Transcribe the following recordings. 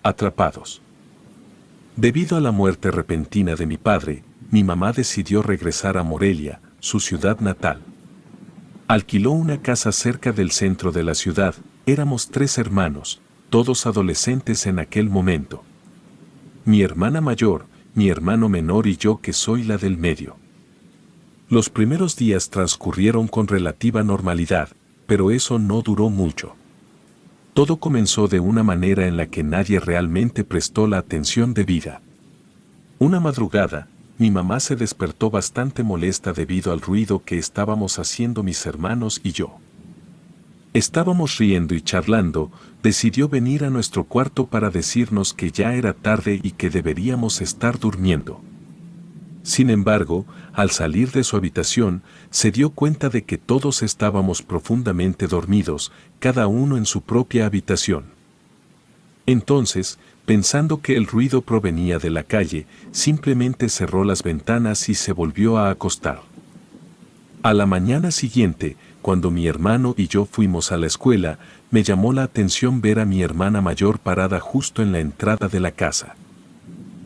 Atrapados. Debido a la muerte repentina de mi padre, mi mamá decidió regresar a Morelia, su ciudad natal. Alquiló una casa cerca del centro de la ciudad. Éramos 3 hermanos, todos adolescentes en aquel momento. Mi hermana mayor, mi hermano menor y yo, que soy la del medio. Los primeros días transcurrieron con relativa normalidad, pero eso no duró mucho. Todo comenzó de una manera en la que nadie realmente prestó la atención debida. Una madrugada, mi mamá se despertó bastante molesta debido al ruido que estábamos haciendo mis hermanos y yo. Estábamos riendo y charlando. Decidió venir a nuestro cuarto para decirnos que ya era tarde y que deberíamos estar durmiendo. Sin embargo, al salir de su habitación, se dio cuenta de que todos estábamos profundamente dormidos, cada uno en su propia habitación. Entonces, pensando que el ruido provenía de la calle, simplemente cerró las ventanas y se volvió a acostar. A la mañana siguiente, cuando mi hermano y yo fuimos a la escuela, me llamó la atención ver a mi hermana mayor parada justo en la entrada de la casa.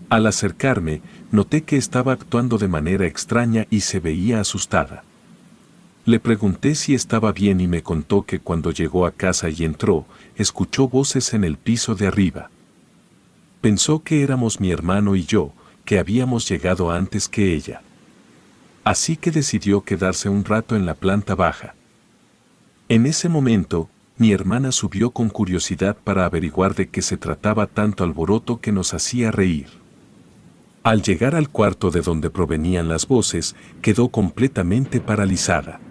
Al acercarme, noté que estaba actuando de manera extraña y se veía asustada. Le pregunté si estaba bien y me contó que cuando llegó a casa y entró, escuchó voces en el piso de arriba. Pensó que éramos mi hermano y yo, que habíamos llegado antes que ella. Así que decidió quedarse un rato en la planta baja. En ese momento, mi hermana subió con curiosidad para averiguar de qué se trataba tanto alboroto que nos hacía reír. Al llegar al cuarto de donde provenían las voces, quedó completamente paralizada.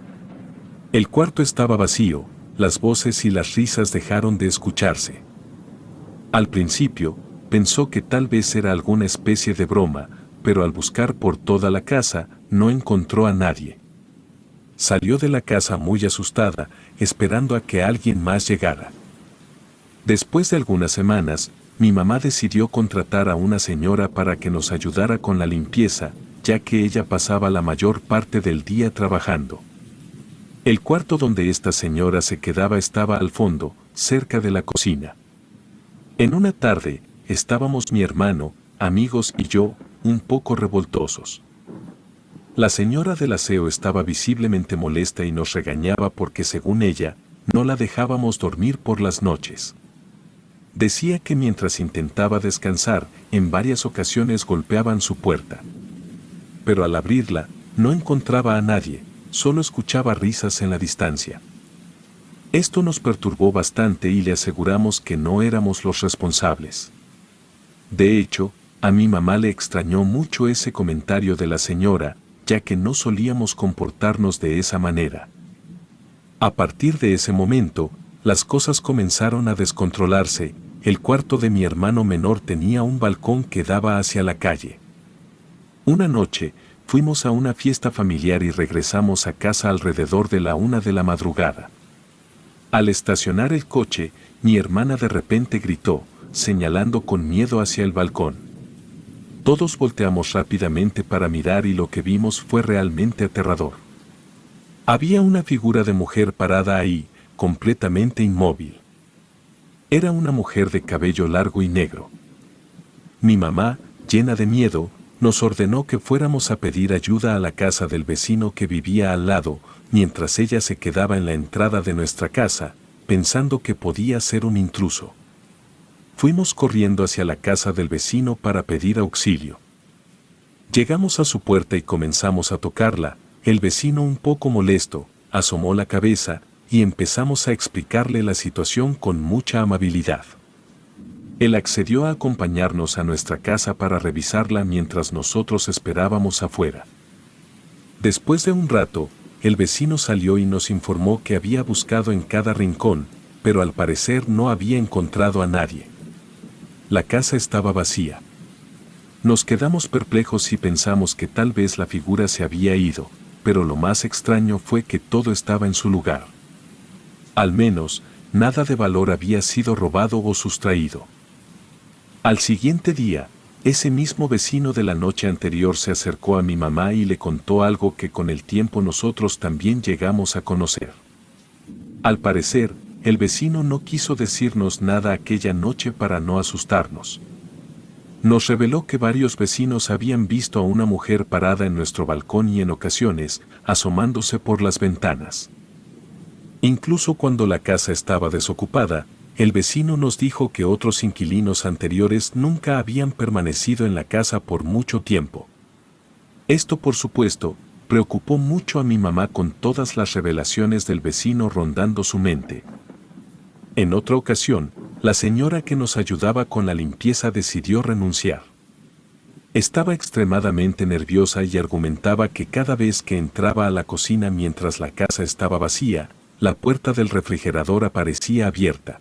El cuarto estaba vacío, las voces y las risas dejaron de escucharse. Al principio, pensó que tal vez era alguna especie de broma, pero al buscar por toda la casa, no encontró a nadie. Salió de la casa muy asustada, esperando a que alguien más llegara. Después de algunas semanas, mi mamá decidió contratar a una señora para que nos ayudara con la limpieza, ya que ella pasaba la mayor parte del día trabajando. El cuarto donde esta señora se quedaba estaba al fondo, cerca de la cocina. En una tarde, estábamos mi hermano, amigos y yo, un poco revoltosos. La señora del aseo estaba visiblemente molesta y nos regañaba porque, según ella, no la dejábamos dormir por las noches. Decía que mientras intentaba descansar, en varias ocasiones golpeaban su puerta. Pero al abrirla, no encontraba a nadie, solo escuchaba risas en la distancia. Esto nos perturbó bastante y le aseguramos que no éramos los responsables. De hecho, a mi mamá le extrañó mucho ese comentario de la señora, ya que no solíamos comportarnos de esa manera. A partir de ese momento, las cosas comenzaron a descontrolarse. El cuarto de mi hermano menor tenía un balcón que daba hacia la calle. Una noche, fuimos a una fiesta familiar y regresamos a casa alrededor de la 1 de la madrugada. Al estacionar el coche, mi hermana de repente gritó, señalando con miedo hacia el balcón. Todos volteamos rápidamente para mirar y lo que vimos fue realmente aterrador. Había una figura de mujer parada ahí, completamente inmóvil. Era una mujer de cabello largo y negro. Mi mamá, llena de miedo, nos ordenó que fuéramos a pedir ayuda a la casa del vecino que vivía al lado, mientras ella se quedaba en la entrada de nuestra casa, pensando que podía ser un intruso. Fuimos corriendo hacia la casa del vecino para pedir auxilio. Llegamos a su puerta y comenzamos a tocarla. El vecino, un poco molesto, asomó la cabeza y empezamos a explicarle la situación con mucha amabilidad. Él accedió a acompañarnos a nuestra casa para revisarla mientras nosotros esperábamos afuera. Después de un rato, el vecino salió y nos informó que había buscado en cada rincón, pero al parecer no había encontrado a nadie. La casa estaba vacía. Nos quedamos perplejos y pensamos que tal vez la figura se había ido, pero lo más extraño fue que todo estaba en su lugar. Al menos, nada de valor había sido robado o sustraído. Al siguiente día, ese mismo vecino de la noche anterior se acercó a mi mamá y le contó algo que con el tiempo nosotros también llegamos a conocer. Al parecer, el vecino no quiso decirnos nada aquella noche para no asustarnos. Nos reveló que varios vecinos habían visto a una mujer parada en nuestro balcón y en ocasiones, asomándose por las ventanas. Incluso cuando la casa estaba desocupada, el vecino nos dijo que otros inquilinos anteriores nunca habían permanecido en la casa por mucho tiempo. Esto, por supuesto, preocupó mucho a mi mamá con todas las revelaciones del vecino rondando su mente. En otra ocasión, la señora que nos ayudaba con la limpieza decidió renunciar. Estaba extremadamente nerviosa y argumentaba que cada vez que entraba a la cocina mientras la casa estaba vacía, la puerta del refrigerador aparecía abierta.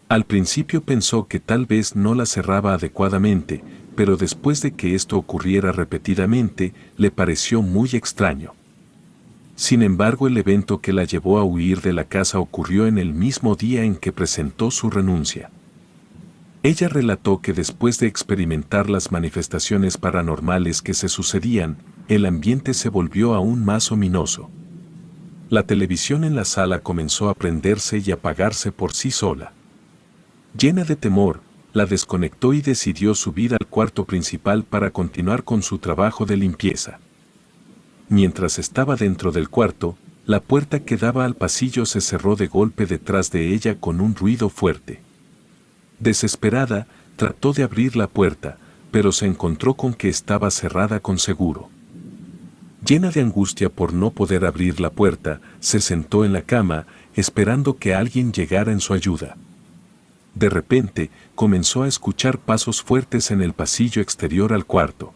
Al principio pensó que tal vez no la cerraba adecuadamente, pero después de que esto ocurriera repetidamente, le pareció muy extraño. Sin embargo, el evento que la llevó a huir de la casa ocurrió en el mismo día en que presentó su renuncia. Ella relató que después de experimentar las manifestaciones paranormales que se sucedían, el ambiente se volvió aún más ominoso. La televisión en la sala comenzó a prenderse y apagarse por sí sola. Llena de temor, la desconectó y decidió subir al cuarto principal para continuar con su trabajo de limpieza. Mientras estaba dentro del cuarto, la puerta que daba al pasillo se cerró de golpe detrás de ella con un ruido fuerte. Desesperada, trató de abrir la puerta, pero se encontró con que estaba cerrada con seguro. Llena de angustia por no poder abrir la puerta, se sentó en la cama, esperando que alguien llegara en su ayuda. De repente, comenzó a escuchar pasos fuertes en el pasillo exterior al cuarto.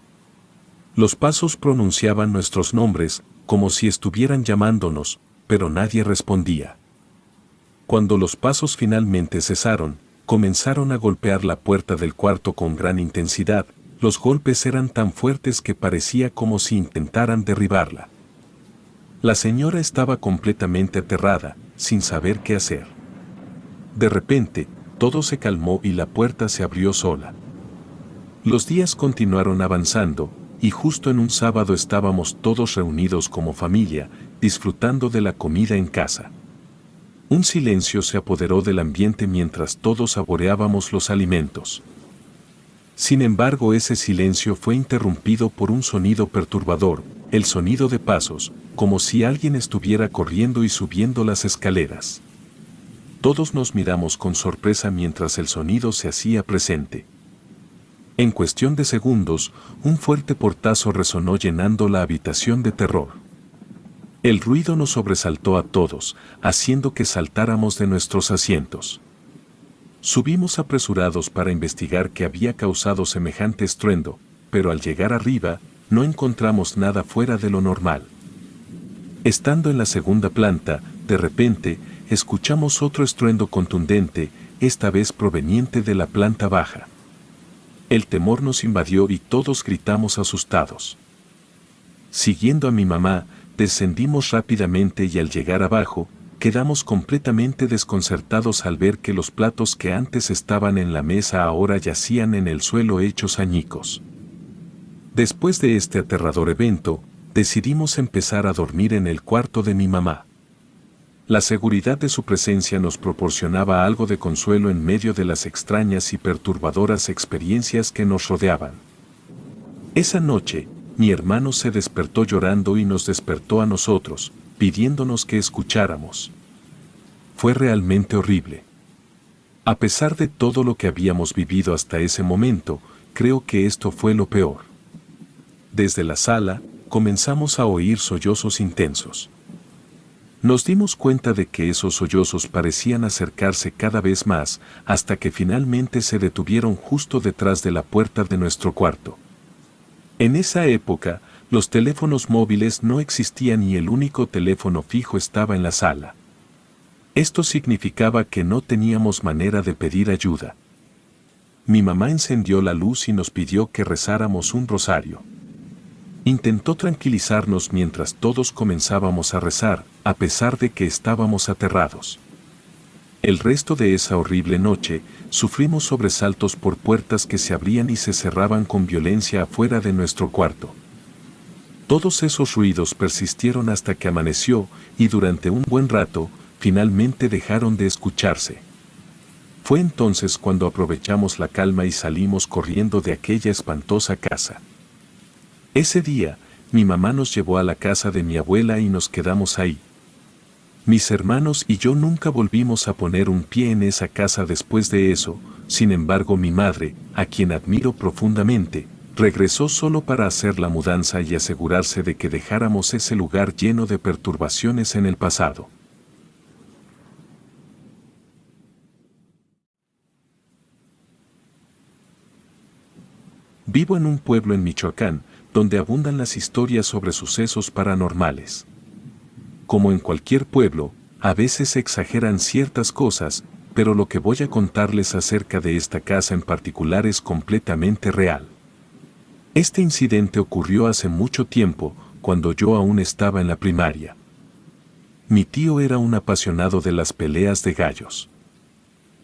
Los pasos pronunciaban nuestros nombres, como si estuvieran llamándonos, pero nadie respondía. Cuando los pasos finalmente cesaron, comenzaron a golpear la puerta del cuarto con gran intensidad. Los golpes eran tan fuertes que parecía como si intentaran derribarla. La señora estaba completamente aterrada, sin saber qué hacer. De repente, todo se calmó y la puerta se abrió sola. Los días continuaron avanzando, y justo en un sábado estábamos todos reunidos como familia, disfrutando de la comida en casa. Un silencio se apoderó del ambiente mientras todos saboreábamos los alimentos. Sin embargo, ese silencio fue interrumpido por un sonido perturbador, el sonido de pasos, como si alguien estuviera corriendo y subiendo las escaleras. Todos nos miramos con sorpresa mientras el sonido se hacía presente. En cuestión de segundos, un fuerte portazo resonó llenando la habitación de terror. El ruido nos sobresaltó a todos, haciendo que saltáramos de nuestros asientos. Subimos apresurados para investigar qué había causado semejante estruendo, pero al llegar arriba, no encontramos nada fuera de lo normal. Estando en la segunda planta, de repente, escuchamos otro estruendo contundente, esta vez proveniente de la planta baja. El temor nos invadió y todos gritamos asustados. Siguiendo a mi mamá, descendimos rápidamente y al llegar abajo, quedamos completamente desconcertados al ver que los platos que antes estaban en la mesa ahora yacían en el suelo hechos añicos. Después de este aterrador evento, decidimos empezar a dormir en el cuarto de mi mamá. La seguridad de su presencia nos proporcionaba algo de consuelo en medio de las extrañas y perturbadoras experiencias que nos rodeaban. Esa noche, mi hermano se despertó llorando y nos despertó a nosotros, pidiéndonos que escucháramos. Fue realmente horrible. A pesar de todo lo que habíamos vivido hasta ese momento, creo que esto fue lo peor. Desde la sala, comenzamos a oír sollozos intensos. Nos dimos cuenta de que esos sollozos parecían acercarse cada vez más, hasta que finalmente se detuvieron justo detrás de la puerta de nuestro cuarto. En esa época, los teléfonos móviles no existían y el único teléfono fijo estaba en la sala. Esto significaba que no teníamos manera de pedir ayuda. Mi mamá encendió la luz y nos pidió que rezáramos un rosario. Intentó tranquilizarnos mientras todos comenzábamos a rezar, a pesar de que estábamos aterrados. El resto de esa horrible noche, sufrimos sobresaltos por puertas que se abrían y se cerraban con violencia afuera de nuestro cuarto. Todos esos ruidos persistieron hasta que amaneció, y durante un buen rato, finalmente dejaron de escucharse. Fue entonces cuando aprovechamos la calma y salimos corriendo de aquella espantosa casa. Ese día, mi mamá nos llevó a la casa de mi abuela y nos quedamos ahí. Mis hermanos y yo nunca volvimos a poner un pie en esa casa después de eso. Sin embargo, mi madre, a quien admiro profundamente, regresó solo para hacer la mudanza y asegurarse de que dejáramos ese lugar lleno de perturbaciones en el pasado. Vivo en un pueblo en Michoacán, donde abundan las historias sobre sucesos paranormales. Como en cualquier pueblo, a veces se exageran ciertas cosas, pero lo que voy a contarles acerca de esta casa en particular es completamente real. Este incidente ocurrió hace mucho tiempo, cuando yo aún estaba en la primaria. Mi tío era un apasionado de las peleas de gallos.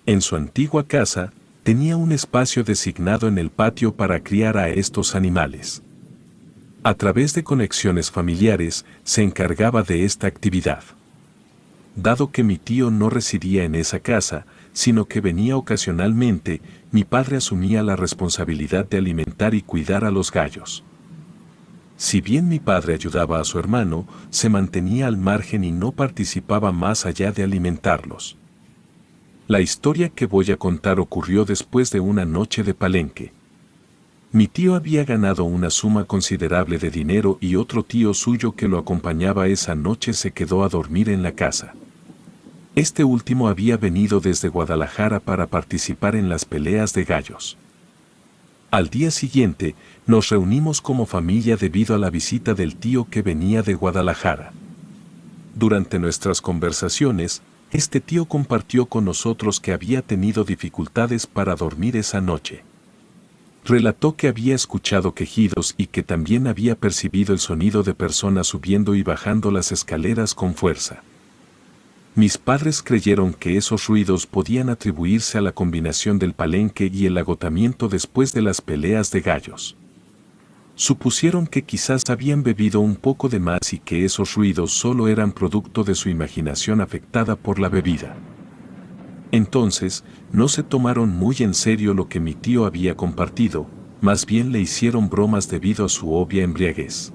En su antigua casa, tenía un espacio designado en el patio para criar a estos animales. A través de conexiones familiares, se encargaba de esta actividad. Dado que mi tío no residía en esa casa, sino que venía ocasionalmente, mi padre asumía la responsabilidad de alimentar y cuidar a los gallos. Si bien mi padre ayudaba a su hermano, se mantenía al margen y no participaba más allá de alimentarlos. La historia que voy a contar ocurrió después de una noche de palenque. Mi tío había ganado una suma considerable de dinero y otro tío suyo que lo acompañaba esa noche se quedó a dormir en la casa. Este último había venido desde Guadalajara para participar en las peleas de gallos. Al día siguiente, nos reunimos como familia debido a la visita del tío que venía de Guadalajara. Durante nuestras conversaciones, este tío compartió con nosotros que había tenido dificultades para dormir esa noche. Relató que había escuchado quejidos y que también había percibido el sonido de personas subiendo y bajando las escaleras con fuerza. Mis padres creyeron que esos ruidos podían atribuirse a la combinación del palenque y el agotamiento después de las peleas de gallos. Supusieron que quizás habían bebido un poco de más y que esos ruidos solo eran producto de su imaginación afectada por la bebida. Entonces, no se tomaron muy en serio lo que mi tío había compartido, más bien le hicieron bromas debido a su obvia embriaguez.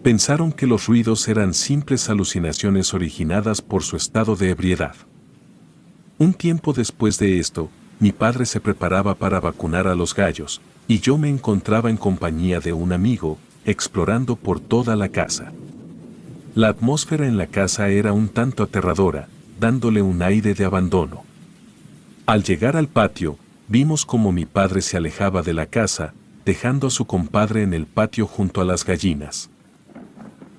Pensaron que los ruidos eran simples alucinaciones originadas por su estado de ebriedad. Un tiempo después de esto, mi padre se preparaba para vacunar a los gallos, y yo me encontraba en compañía de un amigo, explorando por toda la casa. La atmósfera en la casa era un tanto aterradora, dándole un aire de abandono. Al llegar al patio, vimos como mi padre se alejaba de la casa, dejando a su compadre en el patio junto a las gallinas.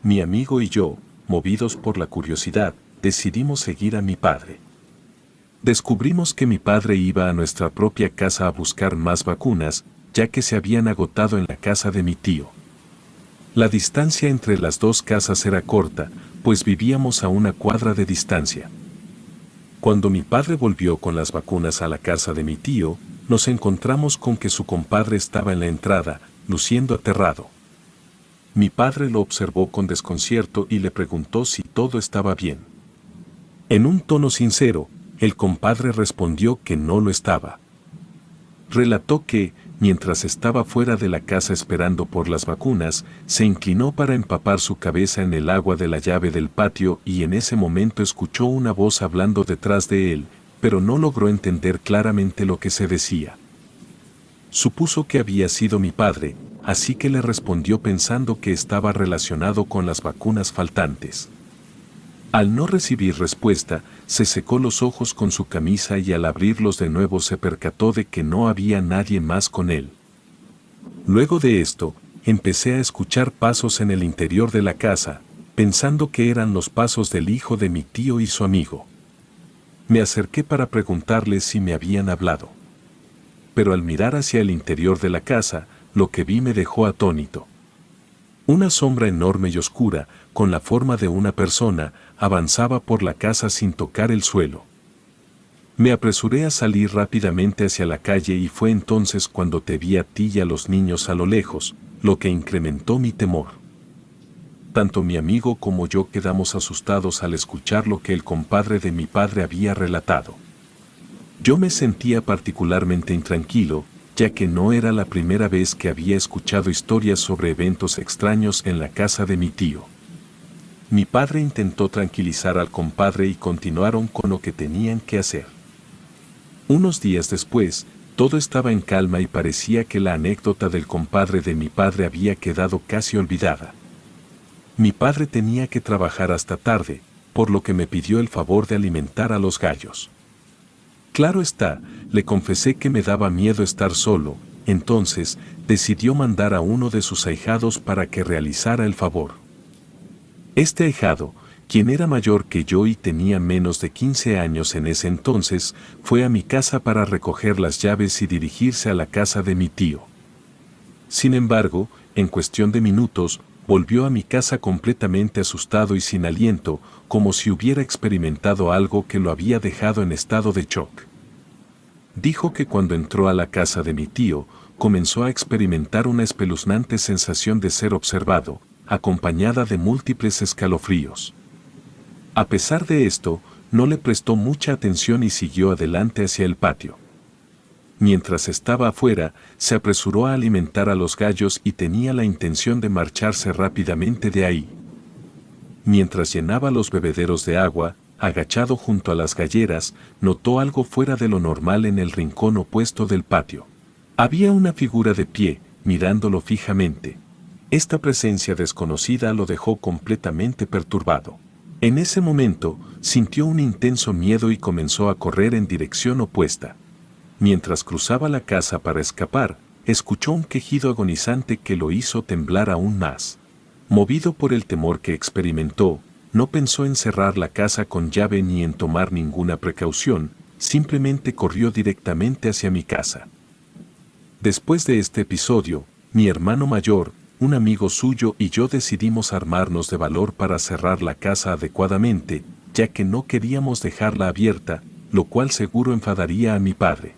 Mi amigo y yo, movidos por la curiosidad, decidimos seguir a mi padre. Descubrimos que mi padre iba a nuestra propia casa a buscar más vacunas, ya que se habían agotado en la casa de mi tío. La distancia entre las dos casas era corta, pues vivíamos a una cuadra de distancia. Cuando mi padre volvió con las vacunas a la casa de mi tío, nos encontramos con que su compadre estaba en la entrada, luciendo aterrado. Mi padre lo observó con desconcierto y le preguntó si todo estaba bien. En un tono sincero, el compadre respondió que no lo estaba. Relató que, mientras estaba fuera de la casa esperando por las vacunas, se inclinó para empapar su cabeza en el agua de la llave del patio y en ese momento escuchó una voz hablando detrás de él, pero no logró entender claramente lo que se decía. Supuso que había sido mi padre, así que le respondió pensando que estaba relacionado con las vacunas faltantes. Al no recibir respuesta, se secó los ojos con su camisa y al abrirlos de nuevo se percató de que no había nadie más con él. Luego de esto, empecé a escuchar pasos en el interior de la casa, pensando que eran los pasos del hijo de mi tío y su amigo. Me acerqué para preguntarles si me habían hablado. Pero al mirar hacia el interior de la casa, lo que vi me dejó atónito. Una sombra enorme y oscura, con la forma de una persona, avanzaba por la casa sin tocar el suelo. Me apresuré a salir rápidamente hacia la calle y fue entonces cuando te vi a ti y a los niños a lo lejos, lo que incrementó mi temor. Tanto mi amigo como yo quedamos asustados al escuchar lo que el compadre de mi padre había relatado. Yo me sentía particularmente intranquilo, ya que no era la primera vez que había escuchado historias sobre eventos extraños en la casa de mi tío. Mi padre intentó tranquilizar al compadre y continuaron con lo que tenían que hacer. Unos días después, todo estaba en calma y parecía que la anécdota del compadre de mi padre había quedado casi olvidada. Mi padre tenía que trabajar hasta tarde, por lo que me pidió el favor de alimentar a los gallos. Claro está, le confesé que me daba miedo estar solo, entonces decidió mandar a uno de sus ahijados para que realizara el favor. Este ahijado, quien era mayor que yo y tenía menos de 15 años en ese entonces, fue a mi casa para recoger las llaves y dirigirse a la casa de mi tío. Sin embargo, en cuestión de minutos, volvió a mi casa completamente asustado y sin aliento, como si hubiera experimentado algo que lo había dejado en estado de shock. Dijo que cuando entró a la casa de mi tío, comenzó a experimentar una espeluznante sensación de ser observado, acompañada de múltiples escalofríos. A pesar de esto, no le prestó mucha atención y siguió adelante hacia el patio. Mientras estaba afuera, se apresuró a alimentar a los gallos y tenía la intención de marcharse rápidamente de ahí. Mientras llenaba los bebederos de agua, agachado junto a las galleras, notó algo fuera de lo normal en el rincón opuesto del patio. Había una figura de pie, mirándolo fijamente. Esta presencia desconocida lo dejó completamente perturbado. En ese momento, sintió un intenso miedo y comenzó a correr en dirección opuesta. Mientras cruzaba la casa para escapar, escuchó un quejido agonizante que lo hizo temblar aún más. Movido por el temor que experimentó, no pensó en cerrar la casa con llave ni en tomar ninguna precaución, simplemente corrió directamente hacia mi casa. Después de este episodio, mi hermano mayor, un amigo suyo y yo decidimos armarnos de valor para cerrar la casa adecuadamente, ya que no queríamos dejarla abierta, lo cual seguro enfadaría a mi padre.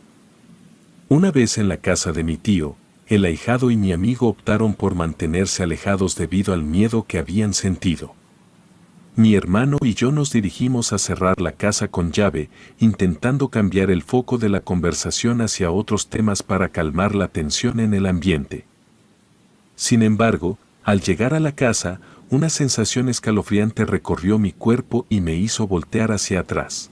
Una vez en la casa de mi tío, el ahijado y mi amigo optaron por mantenerse alejados debido al miedo que habían sentido. Mi hermano y yo nos dirigimos a cerrar la casa con llave, intentando cambiar el foco de la conversación hacia otros temas para calmar la tensión en el ambiente. Sin embargo, al llegar a la casa, una sensación escalofriante recorrió mi cuerpo y me hizo voltear hacia atrás.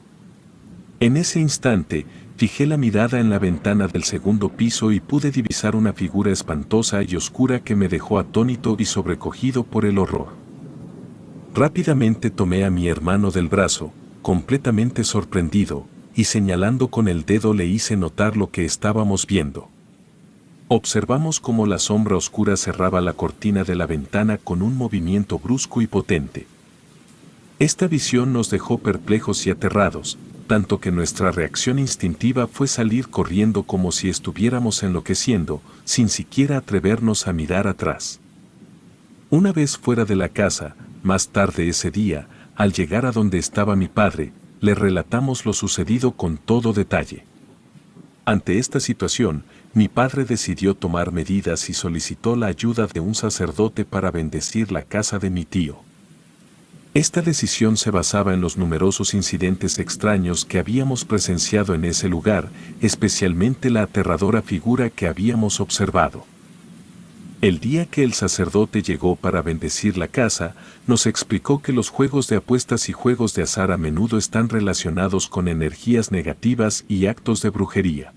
En ese instante, fijé la mirada en la ventana del segundo piso y pude divisar una figura espantosa y oscura que me dejó atónito y sobrecogido por el horror. Rápidamente tomé a mi hermano del brazo, completamente sorprendido, y señalando con el dedo le hice notar lo que estábamos viendo. Observamos cómo la sombra oscura cerraba la cortina de la ventana con un movimiento brusco y potente. Esta visión nos dejó perplejos y aterrados, tanto que nuestra reacción instintiva fue salir corriendo como si estuviéramos enloqueciendo, sin siquiera atrevernos a mirar atrás. Una vez fuera de la casa, más tarde ese día, al llegar a donde estaba mi padre, le relatamos lo sucedido con todo detalle. Ante esta situación, mi padre decidió tomar medidas y solicitó la ayuda de un sacerdote para bendecir la casa de mi tío. Esta decisión se basaba en los numerosos incidentes extraños que habíamos presenciado en ese lugar, especialmente la aterradora figura que habíamos observado. El día que el sacerdote llegó para bendecir la casa, nos explicó que los juegos de apuestas y juegos de azar a menudo están relacionados con energías negativas y actos de brujería.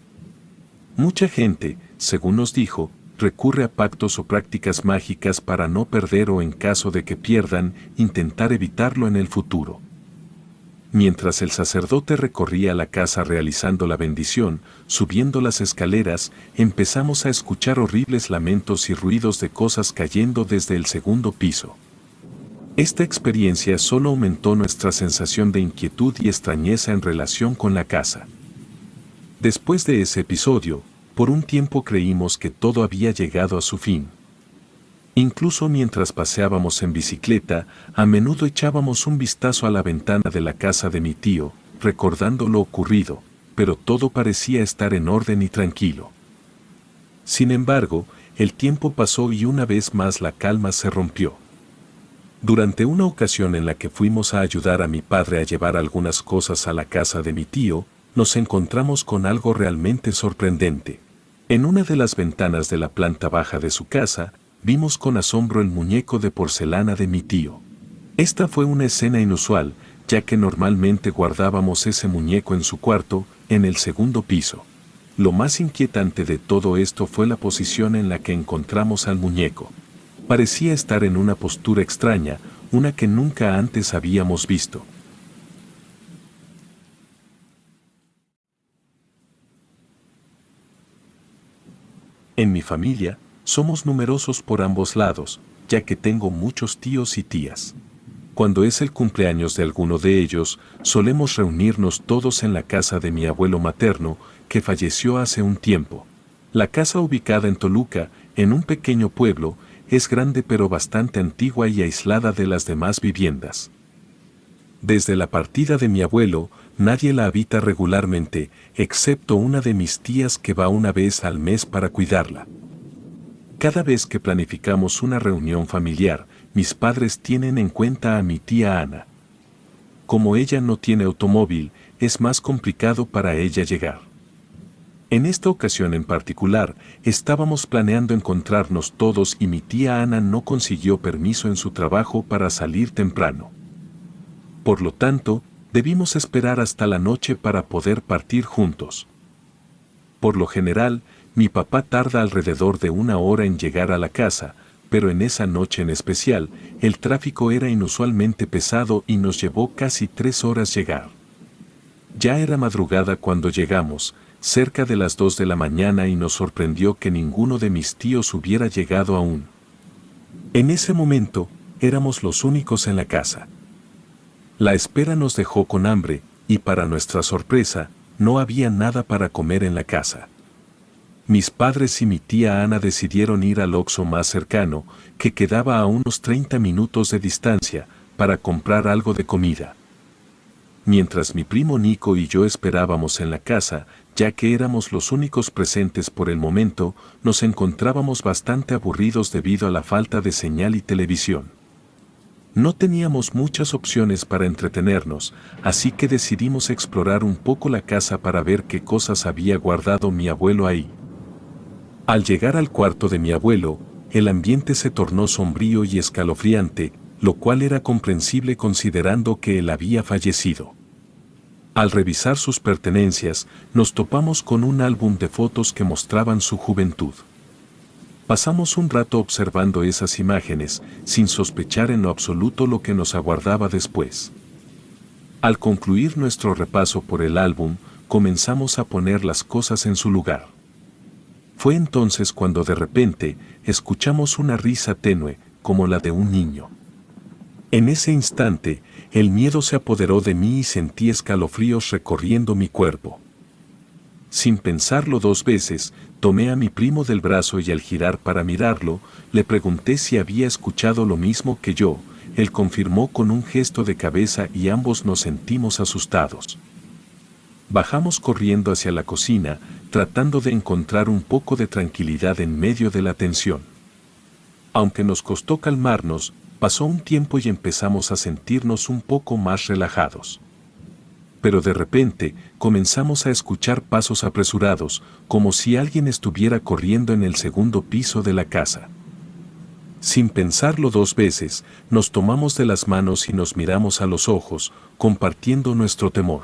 Mucha gente, según nos dijo, recurre a pactos o prácticas mágicas para no perder o en caso de que pierdan, intentar evitarlo en el futuro. Mientras el sacerdote recorría la casa realizando la bendición, subiendo las escaleras, empezamos a escuchar horribles lamentos y ruidos de cosas cayendo desde el segundo piso. Esta experiencia solo aumentó nuestra sensación de inquietud y extrañeza en relación con la casa. Después de ese episodio, por un tiempo creímos que todo había llegado a su fin. Incluso mientras paseábamos en bicicleta, a menudo echábamos un vistazo a la ventana de la casa de mi tío, recordando lo ocurrido, pero todo parecía estar en orden y tranquilo. Sin embargo, el tiempo pasó y una vez más la calma se rompió. Durante una ocasión en la que fuimos a ayudar a mi padre a llevar algunas cosas a la casa de mi tío, nos encontramos con algo realmente sorprendente. En una de las ventanas de la planta baja de su casa, vimos con asombro el muñeco de porcelana de mi tío. Esta fue una escena inusual, ya que normalmente guardábamos ese muñeco en su cuarto, en el segundo piso. Lo más inquietante de todo esto fue la posición en la que encontramos al muñeco. Parecía estar en una postura extraña, una que nunca antes habíamos visto. En mi familia, somos numerosos por ambos lados, ya que tengo muchos tíos y tías. Cuando es el cumpleaños de alguno de ellos, solemos reunirnos todos en la casa de mi abuelo materno, que falleció hace un tiempo. La casa ubicada en Toluca, en un pequeño pueblo, es grande pero bastante antigua y aislada de las demás viviendas. Desde la partida de mi abuelo, nadie la habita regularmente, excepto una de mis tías que va una vez al mes para cuidarla. Cada vez que planificamos una reunión familiar, mis padres tienen en cuenta a mi tía Ana. Como ella no tiene automóvil, es más complicado para ella llegar. En esta ocasión en particular, estábamos planeando encontrarnos todos y mi tía Ana no consiguió permiso en su trabajo para salir temprano. Por lo tanto, debimos esperar hasta la noche para poder partir juntos. Por lo general, mi papá tarda alrededor de 1 hora en llegar a la casa, pero en esa noche en especial, el tráfico era inusualmente pesado y nos llevó casi 3 horas llegar. Ya era madrugada cuando llegamos, cerca de las 2 de la mañana, y nos sorprendió que ninguno de mis tíos hubiera llegado aún. En ese momento, éramos los únicos en la casa. La espera nos dejó con hambre, y para nuestra sorpresa, no había nada para comer en la casa. Mis padres y mi tía Ana decidieron ir al Oxxo más cercano, que quedaba a unos 30 minutos de distancia, para comprar algo de comida. Mientras mi primo Nico y yo esperábamos en la casa, ya que éramos los únicos presentes por el momento, nos encontrábamos bastante aburridos debido a la falta de señal y televisión. No teníamos muchas opciones para entretenernos, así que decidimos explorar un poco la casa para ver qué cosas había guardado mi abuelo ahí. Al llegar al cuarto de mi abuelo, el ambiente se tornó sombrío y escalofriante, lo cual era comprensible considerando que él había fallecido. Al revisar sus pertenencias, nos topamos con un álbum de fotos que mostraban su juventud. Pasamos un rato observando esas imágenes, sin sospechar en lo absoluto lo que nos aguardaba después. Al concluir nuestro repaso por el álbum, comenzamos a poner las cosas en su lugar. Fue entonces cuando de repente escuchamos una risa tenue, como la de un niño. En ese instante, el miedo se apoderó de mí y sentí escalofríos recorriendo mi cuerpo. Sin pensarlo 2 veces, tomé a mi primo del brazo y al girar para mirarlo, le pregunté si había escuchado lo mismo que yo. Él confirmó con un gesto de cabeza y ambos nos sentimos asustados. Bajamos corriendo hacia la cocina, tratando de encontrar un poco de tranquilidad en medio de la tensión. Aunque nos costó calmarnos, pasó un tiempo y empezamos a sentirnos un poco más relajados. Pero de repente, comenzamos a escuchar pasos apresurados, como si alguien estuviera corriendo en el segundo piso de la casa. Sin pensarlo 2 veces, nos tomamos de las manos y nos miramos a los ojos, compartiendo nuestro temor.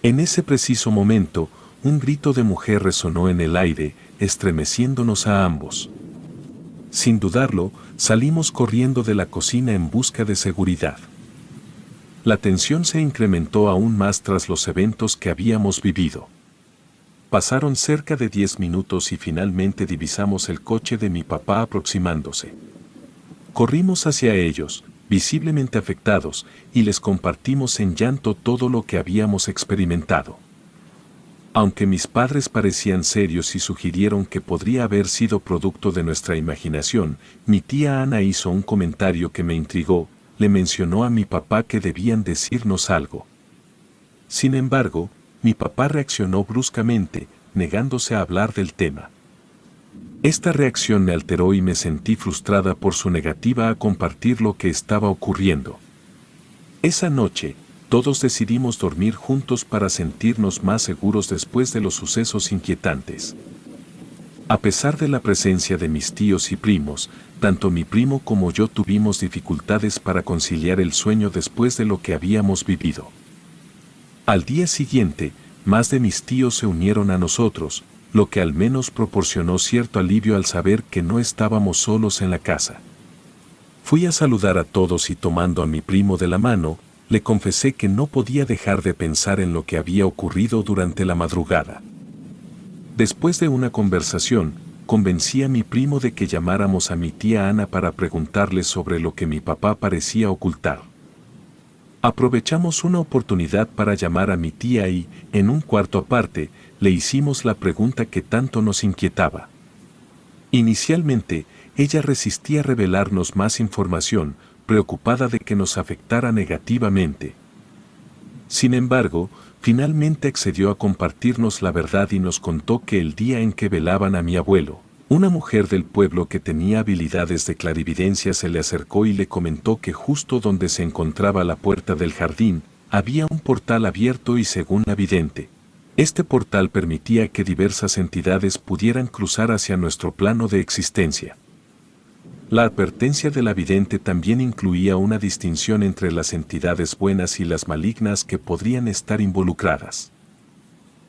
En ese preciso momento, un grito de mujer resonó en el aire, estremeciéndonos a ambos. Sin dudarlo, salimos corriendo de la cocina en busca de seguridad. La tensión se incrementó aún más tras los eventos que habíamos vivido. Pasaron cerca de 10 minutos y finalmente divisamos el coche de mi papá aproximándose. Corrimos hacia ellos, visiblemente afectados, y les compartimos en llanto todo lo que habíamos experimentado. Aunque mis padres parecían serios y sugirieron que podría haber sido producto de nuestra imaginación, mi tía Ana hizo un comentario que me intrigó. Le mencionó a mi papá que debían decirnos algo. Sin embargo, mi papá reaccionó bruscamente, negándose a hablar del tema. Esta reacción me alteró y me sentí frustrada por su negativa a compartir lo que estaba ocurriendo. Esa noche, todos decidimos dormir juntos para sentirnos más seguros después de los sucesos inquietantes. A pesar de la presencia de mis tíos y primos, tanto mi primo como yo tuvimos dificultades para conciliar el sueño después de lo que habíamos vivido. Al día siguiente, más de mis tíos se unieron a nosotros, lo que al menos proporcionó cierto alivio al saber que no estábamos solos en la casa. Fui a saludar a todos y tomando a mi primo de la mano, le confesé que no podía dejar de pensar en lo que había ocurrido durante la madrugada. Después de una conversación, convencí a mi primo de que llamáramos a mi tía Ana para preguntarle sobre lo que mi papá parecía ocultar. Aprovechamos una oportunidad para llamar a mi tía y, en un cuarto aparte, le hicimos la pregunta que tanto nos inquietaba. Inicialmente, ella resistía a revelarnos más información, preocupada de que nos afectara negativamente. Sin embargo, finalmente accedió a compartirnos la verdad y nos contó que el día en que velaban a mi abuelo, una mujer del pueblo que tenía habilidades de clarividencia se le acercó y le comentó que justo donde se encontraba la puerta del jardín, había un portal abierto y según la vidente, este portal permitía que diversas entidades pudieran cruzar hacia nuestro plano de existencia. La advertencia de la vidente también incluía una distinción entre las entidades buenas y las malignas que podrían estar involucradas.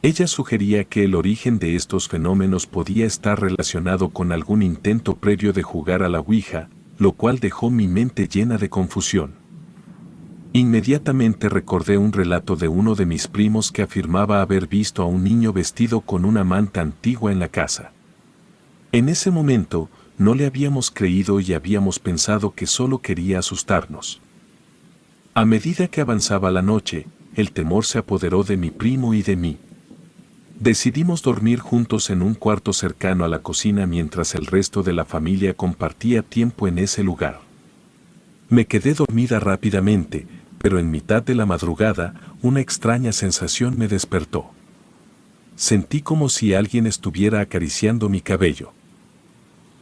Ella sugería que el origen de estos fenómenos podía estar relacionado con algún intento previo de jugar a la Ouija, lo cual dejó mi mente llena de confusión. Inmediatamente recordé un relato de uno de mis primos que afirmaba haber visto a un niño vestido con una manta antigua en la casa. En ese momento, no le habíamos creído y habíamos pensado que solo quería asustarnos. A medida que avanzaba la noche, el temor se apoderó de mi primo y de mí. Decidimos dormir juntos en un cuarto cercano a la cocina mientras el resto de la familia compartía tiempo en ese lugar. Me quedé dormida rápidamente, pero en mitad de la madrugada, una extraña sensación me despertó. Sentí como si alguien estuviera acariciando mi cabello.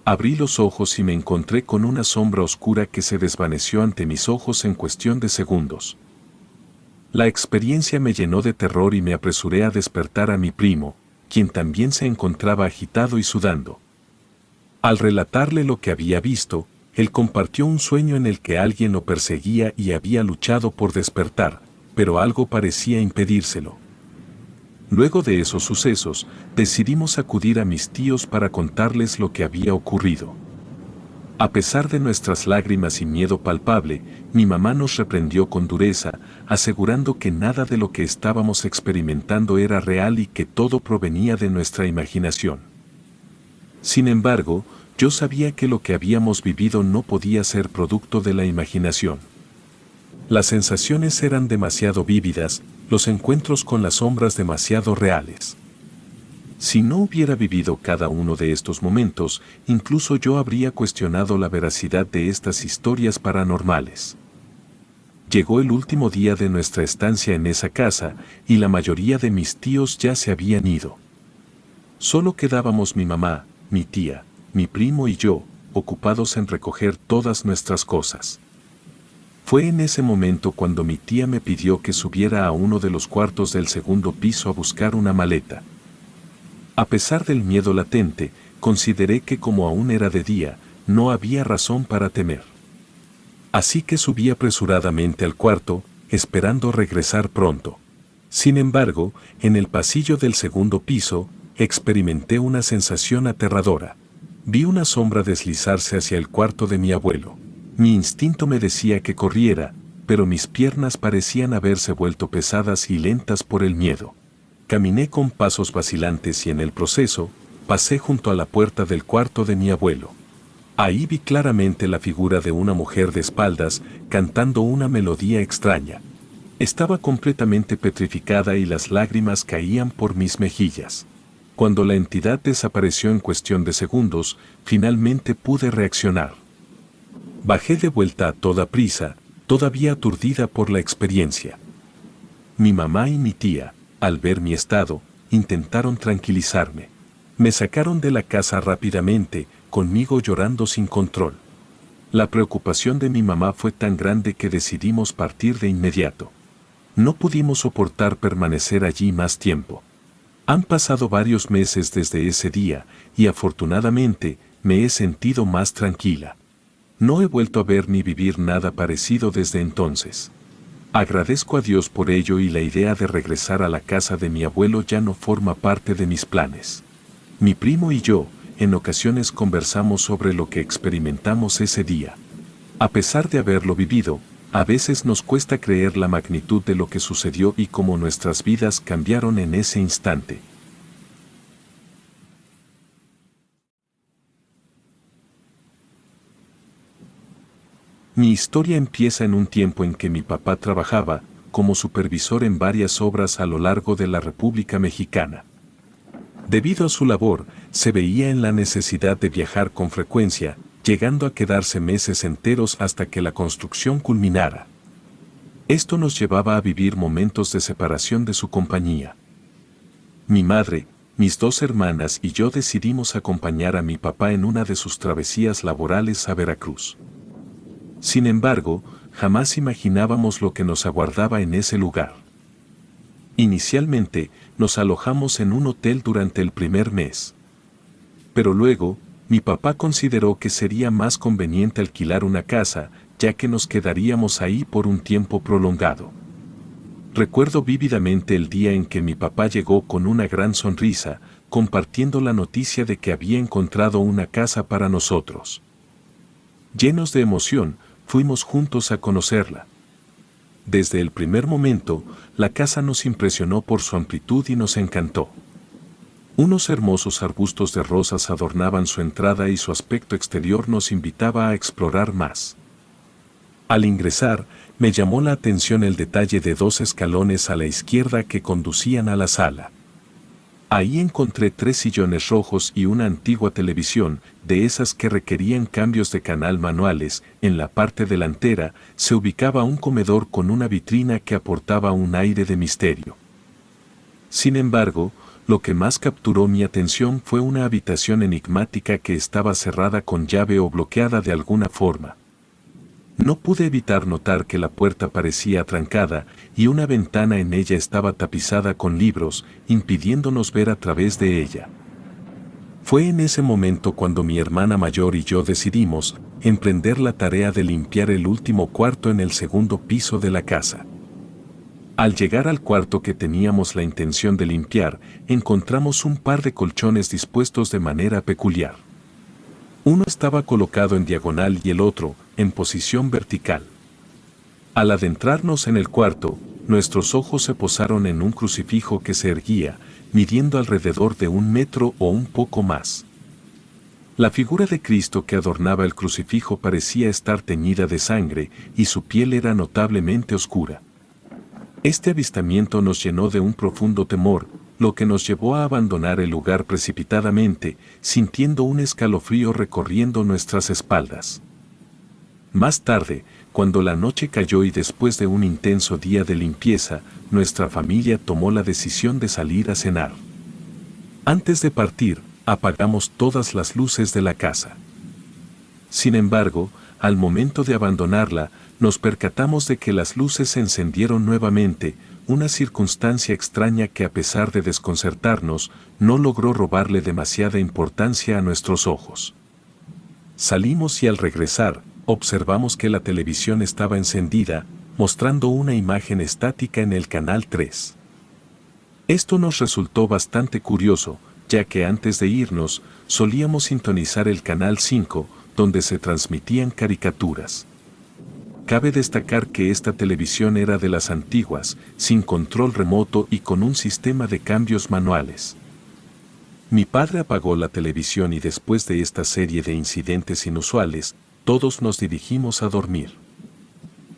Abrí los ojos y me encontré con una sombra oscura que se desvaneció ante mis ojos en cuestión de segundos. La experiencia me llenó de terror y me apresuré a despertar a mi primo, quien también se encontraba agitado y sudando. Al relatarle lo que había visto, él compartió un sueño en el que alguien lo perseguía y había luchado por despertar, pero algo parecía impedírselo. Luego de esos sucesos, decidimos acudir a mis tíos para contarles lo que había ocurrido. A pesar de nuestras lágrimas y miedo palpable, mi mamá nos reprendió con dureza, asegurando que nada de lo que estábamos experimentando era real y que todo provenía de nuestra imaginación. Sin embargo, yo sabía que lo que habíamos vivido no podía ser producto de la imaginación. Las sensaciones eran demasiado vívidas, los encuentros con las sombras demasiado reales. Si no hubiera vivido cada uno de estos momentos, incluso yo habría cuestionado la veracidad de estas historias paranormales. Llegó el último día de nuestra estancia en esa casa, y la mayoría de mis tíos ya se habían ido. Solo quedábamos mi mamá, mi tía, mi primo y yo, ocupados en recoger todas nuestras cosas. Fue en ese momento cuando mi tía me pidió que subiera a uno de los cuartos del segundo piso a buscar una maleta. A pesar del miedo latente, consideré que como aún era de día, no había razón para temer. Así que subí apresuradamente al cuarto, esperando regresar pronto. Sin embargo, en el pasillo del segundo piso, experimenté una sensación aterradora. Vi una sombra deslizarse hacia el cuarto de mi abuelo. Mi instinto me decía que corriera, pero mis piernas parecían haberse vuelto pesadas y lentas por el miedo. Caminé con pasos vacilantes y en el proceso, pasé junto a la puerta del cuarto de mi abuelo. Ahí vi claramente la figura de una mujer de espaldas, cantando una melodía extraña. Estaba completamente petrificada y las lágrimas caían por mis mejillas. Cuando la entidad desapareció en cuestión de segundos, finalmente pude reaccionar. Bajé de vuelta a toda prisa, todavía aturdida por la experiencia. Mi mamá y mi tía, al ver mi estado, intentaron tranquilizarme. Me sacaron de la casa rápidamente, conmigo llorando sin control. La preocupación de mi mamá fue tan grande que decidimos partir de inmediato. No pudimos soportar permanecer allí más tiempo. Han pasado varios meses desde ese día y afortunadamente me he sentido más tranquila. No he vuelto a ver ni vivir nada parecido desde entonces. Agradezco a Dios por ello y la idea de regresar a la casa de mi abuelo ya no forma parte de mis planes. Mi primo y yo, en ocasiones conversamos sobre lo que experimentamos ese día. A pesar de haberlo vivido, a veces nos cuesta creer la magnitud de lo que sucedió y cómo nuestras vidas cambiaron en ese instante. Mi historia empieza en un tiempo en que mi papá trabajaba como supervisor en varias obras a lo largo de la República Mexicana. Debido a su labor, se veía en la necesidad de viajar con frecuencia, llegando a quedarse meses enteros hasta que la construcción culminara. Esto nos llevaba a vivir momentos de separación de su compañía. Mi madre, mis dos hermanas y yo decidimos acompañar a mi papá en una de sus travesías laborales a Veracruz. Sin embargo, jamás imaginábamos lo que nos aguardaba en ese lugar. Inicialmente, nos alojamos en un hotel durante el primer mes. Pero luego, mi papá consideró que sería más conveniente alquilar una casa, ya que nos quedaríamos ahí por un tiempo prolongado. Recuerdo vívidamente el día en que mi papá llegó con una gran sonrisa, compartiendo la noticia de que había encontrado una casa para nosotros. Llenos de emoción, fuimos juntos a conocerla. Desde el primer momento, la casa nos impresionó por su amplitud y nos encantó. Unos hermosos arbustos de rosas adornaban su entrada y su aspecto exterior nos invitaba a explorar más. Al ingresar, me llamó la atención el detalle de 2 escalones a la izquierda que conducían a la sala. Ahí encontré 3 sillones rojos y una antigua televisión, de esas que requerían cambios de canal manuales. En la parte delantera se ubicaba un comedor con una vitrina que aportaba un aire de misterio. Sin embargo, lo que más capturó mi atención fue una habitación enigmática que estaba cerrada con llave o bloqueada de alguna forma. No pude evitar notar que la puerta parecía atrancada y una ventana en ella estaba tapizada con libros, impidiéndonos ver a través de ella. Fue en ese momento cuando mi hermana mayor y yo decidimos emprender la tarea de limpiar el último cuarto en el segundo piso de la casa. Al llegar al cuarto que teníamos la intención de limpiar, encontramos un par de colchones dispuestos de manera peculiar. Uno estaba colocado en diagonal y el otro, en posición vertical. Al adentrarnos en el cuarto, nuestros ojos se posaron en un crucifijo que se erguía, midiendo alrededor de 1 metro o un poco más. La figura de Cristo que adornaba el crucifijo parecía estar teñida de sangre y su piel era notablemente oscura. Este avistamiento nos llenó de un profundo temor, lo que nos llevó a abandonar el lugar precipitadamente, sintiendo un escalofrío recorriendo nuestras espaldas. Más tarde, cuando la noche cayó y después de un intenso día de limpieza, nuestra familia tomó la decisión de salir a cenar. Antes de partir, apagamos todas las luces de la casa. Sin embargo, al momento de abandonarla, nos percatamos de que las luces se encendieron nuevamente, una circunstancia extraña que a pesar de desconcertarnos, no logró robarle demasiada importancia a nuestros ojos. Salimos y al regresar, observamos que la televisión estaba encendida, mostrando una imagen estática en el canal 3. Esto nos resultó bastante curioso, ya que antes de irnos, solíamos sintonizar el canal 5, donde se transmitían caricaturas. Cabe destacar que esta televisión era de las antiguas, sin control remoto y con un sistema de cambios manuales. Mi padre apagó la televisión y después de esta serie de incidentes inusuales, todos nos dirigimos a dormir.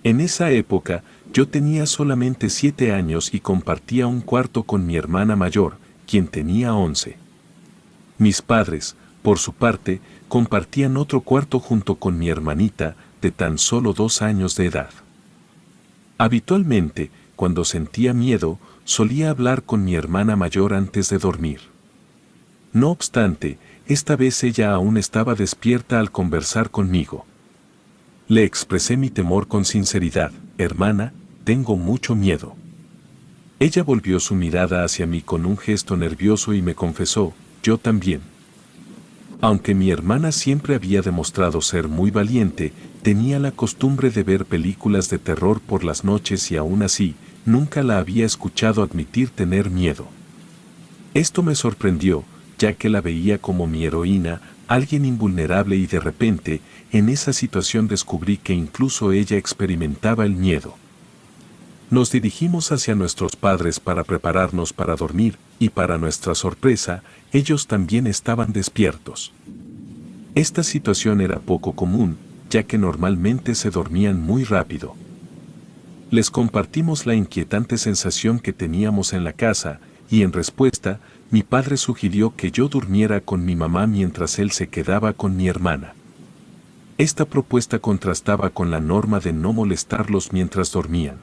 En esa época, yo tenía solamente 7 años y compartía un cuarto con mi hermana mayor, quien tenía 11. Mis padres, por su parte, compartían otro cuarto junto con mi hermanita, de tan solo 2 años de edad. Habitualmente, cuando sentía miedo, solía hablar con mi hermana mayor antes de dormir. No obstante, esta vez ella aún estaba despierta al conversar conmigo. Le expresé mi temor con sinceridad. Hermana, tengo mucho miedo. Ella volvió su mirada hacia mí con un gesto nervioso y me confesó, yo también. Aunque mi hermana siempre había demostrado ser muy valiente, tenía la costumbre de ver películas de terror por las noches y aún así, nunca la había escuchado admitir tener miedo. Esto me sorprendió, ya que la veía como mi heroína, alguien invulnerable, y de repente, en esa situación descubrí que incluso ella experimentaba el miedo. Nos dirigimos hacia nuestros padres para prepararnos para dormir, y para nuestra sorpresa, ellos también estaban despiertos. Esta situación era poco común, ya que normalmente se dormían muy rápido. Les compartimos la inquietante sensación que teníamos en la casa, y en respuesta, mi padre sugirió que yo durmiera con mi mamá mientras él se quedaba con mi hermana. Esta propuesta contrastaba con la norma de no molestarlos mientras dormían.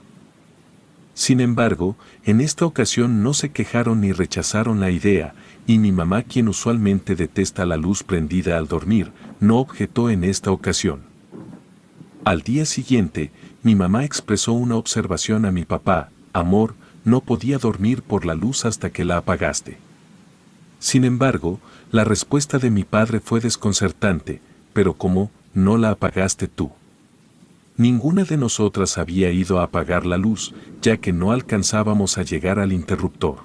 Sin embargo, en esta ocasión no se quejaron ni rechazaron la idea, y mi mamá, quien usualmente detesta la luz prendida al dormir, no objetó en esta ocasión. Al día siguiente, mi mamá expresó una observación a mi papá: amor, no podía dormir por la luz hasta que la apagaste. Sin embargo, la respuesta de mi padre fue desconcertante: pero ¿cómo no la apagaste tú? Ninguna de nosotras había ido a apagar la luz, ya que no alcanzábamos a llegar al interruptor.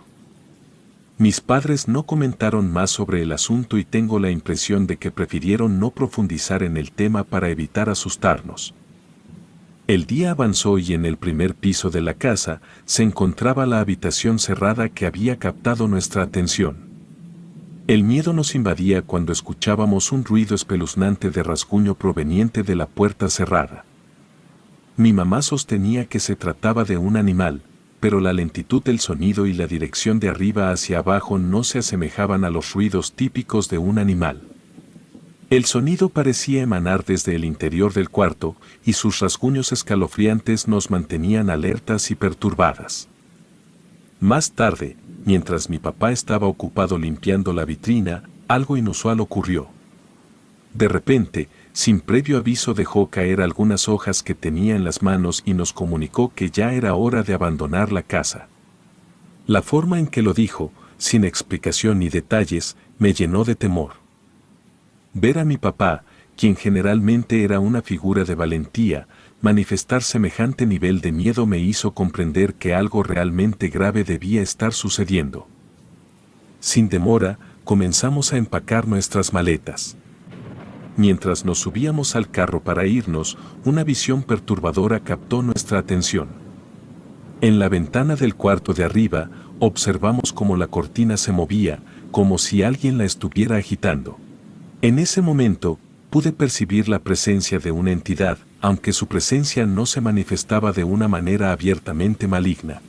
Mis padres no comentaron más sobre el asunto y tengo la impresión de que prefirieron no profundizar en el tema para evitar asustarnos. El día avanzó y en el primer piso de la casa se encontraba la habitación cerrada que había captado nuestra atención. El miedo nos invadía cuando escuchábamos un ruido espeluznante de rasguño proveniente de la puerta cerrada. Mi mamá sostenía que se trataba de un animal, pero la lentitud del sonido y la dirección de arriba hacia abajo no se asemejaban a los ruidos típicos de un animal. El sonido parecía emanar desde el interior del cuarto, y sus rasguños escalofriantes nos mantenían alertas y perturbadas. Más tarde, mientras mi papá estaba ocupado limpiando la vitrina, algo inusual ocurrió. De repente, sin previo aviso, dejó caer algunas hojas que tenía en las manos y nos comunicó que ya era hora de abandonar la casa. La forma en que lo dijo, sin explicación ni detalles, me llenó de temor. Ver a mi papá, quien generalmente era una figura de valentía, manifestar semejante nivel de miedo me hizo comprender que algo realmente grave debía estar sucediendo. Sin demora, comenzamos a empacar nuestras maletas. Mientras nos subíamos al carro para irnos, una visión perturbadora captó nuestra atención. En la ventana del cuarto de arriba, observamos cómo la cortina se movía, como si alguien la estuviera agitando. En ese momento, pude percibir la presencia de una entidad, aunque su presencia no se manifestaba de una manera abiertamente maligna.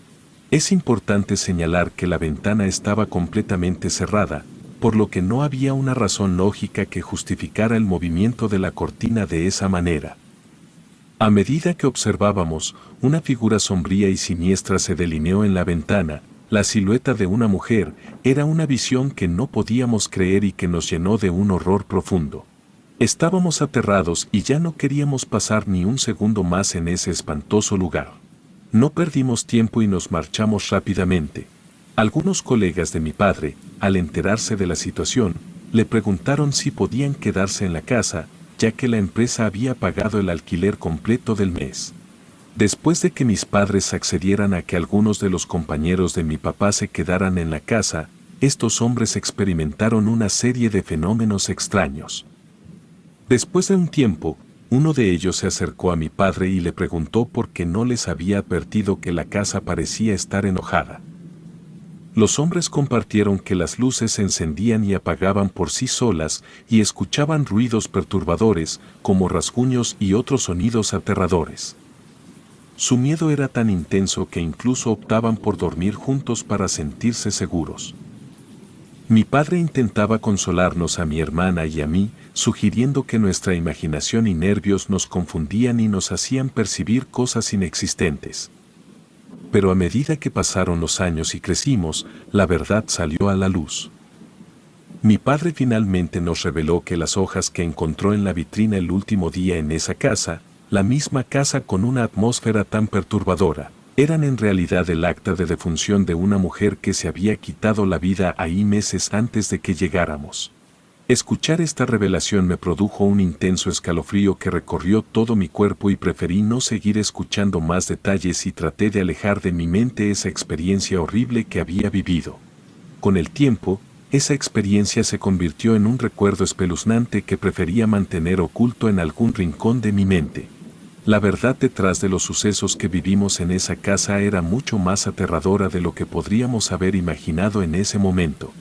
Es importante señalar que la ventana estaba completamente cerrada, por lo que no había una razón lógica que justificara el movimiento de la cortina de esa manera. A medida que observábamos, una figura sombría y siniestra se delineó en la ventana. La silueta de una mujer era una visión que no podíamos creer y que nos llenó de un horror profundo. Estábamos aterrados y ya no queríamos pasar ni un segundo más en ese espantoso lugar. No perdimos tiempo y nos marchamos rápidamente. Algunos colegas de mi padre, al enterarse de la situación, le preguntaron si podían quedarse en la casa, ya que la empresa había pagado el alquiler completo del mes. Después de que mis padres accedieran a que algunos de los compañeros de mi papá se quedaran en la casa, estos hombres experimentaron una serie de fenómenos extraños. Después de un tiempo, uno de ellos se acercó a mi padre y le preguntó por qué no les había advertido que la casa parecía estar enojada. Los hombres compartieron que las luces se encendían y apagaban por sí solas y escuchaban ruidos perturbadores, como rasguños y otros sonidos aterradores. Su miedo era tan intenso que incluso optaban por dormir juntos para sentirse seguros. Mi padre intentaba consolarnos a mi hermana y a mí, sugiriendo que nuestra imaginación y nervios nos confundían y nos hacían percibir cosas inexistentes. Pero a medida que pasaron los años y crecimos, la verdad salió a la luz. Mi padre finalmente nos reveló que las hojas que encontró en la vitrina el último día en esa casa, la misma casa con una atmósfera tan perturbadora, eran en realidad el acta de defunción de una mujer que se había quitado la vida ahí meses antes de que llegáramos. Escuchar esta revelación me produjo un intenso escalofrío que recorrió todo mi cuerpo y preferí no seguir escuchando más detalles y traté de alejar de mi mente esa experiencia horrible que había vivido. Con el tiempo, esa experiencia se convirtió en un recuerdo espeluznante que prefería mantener oculto en algún rincón de mi mente. La verdad detrás de los sucesos que vivimos en esa casa era mucho más aterradora de lo que podríamos haber imaginado en ese momento.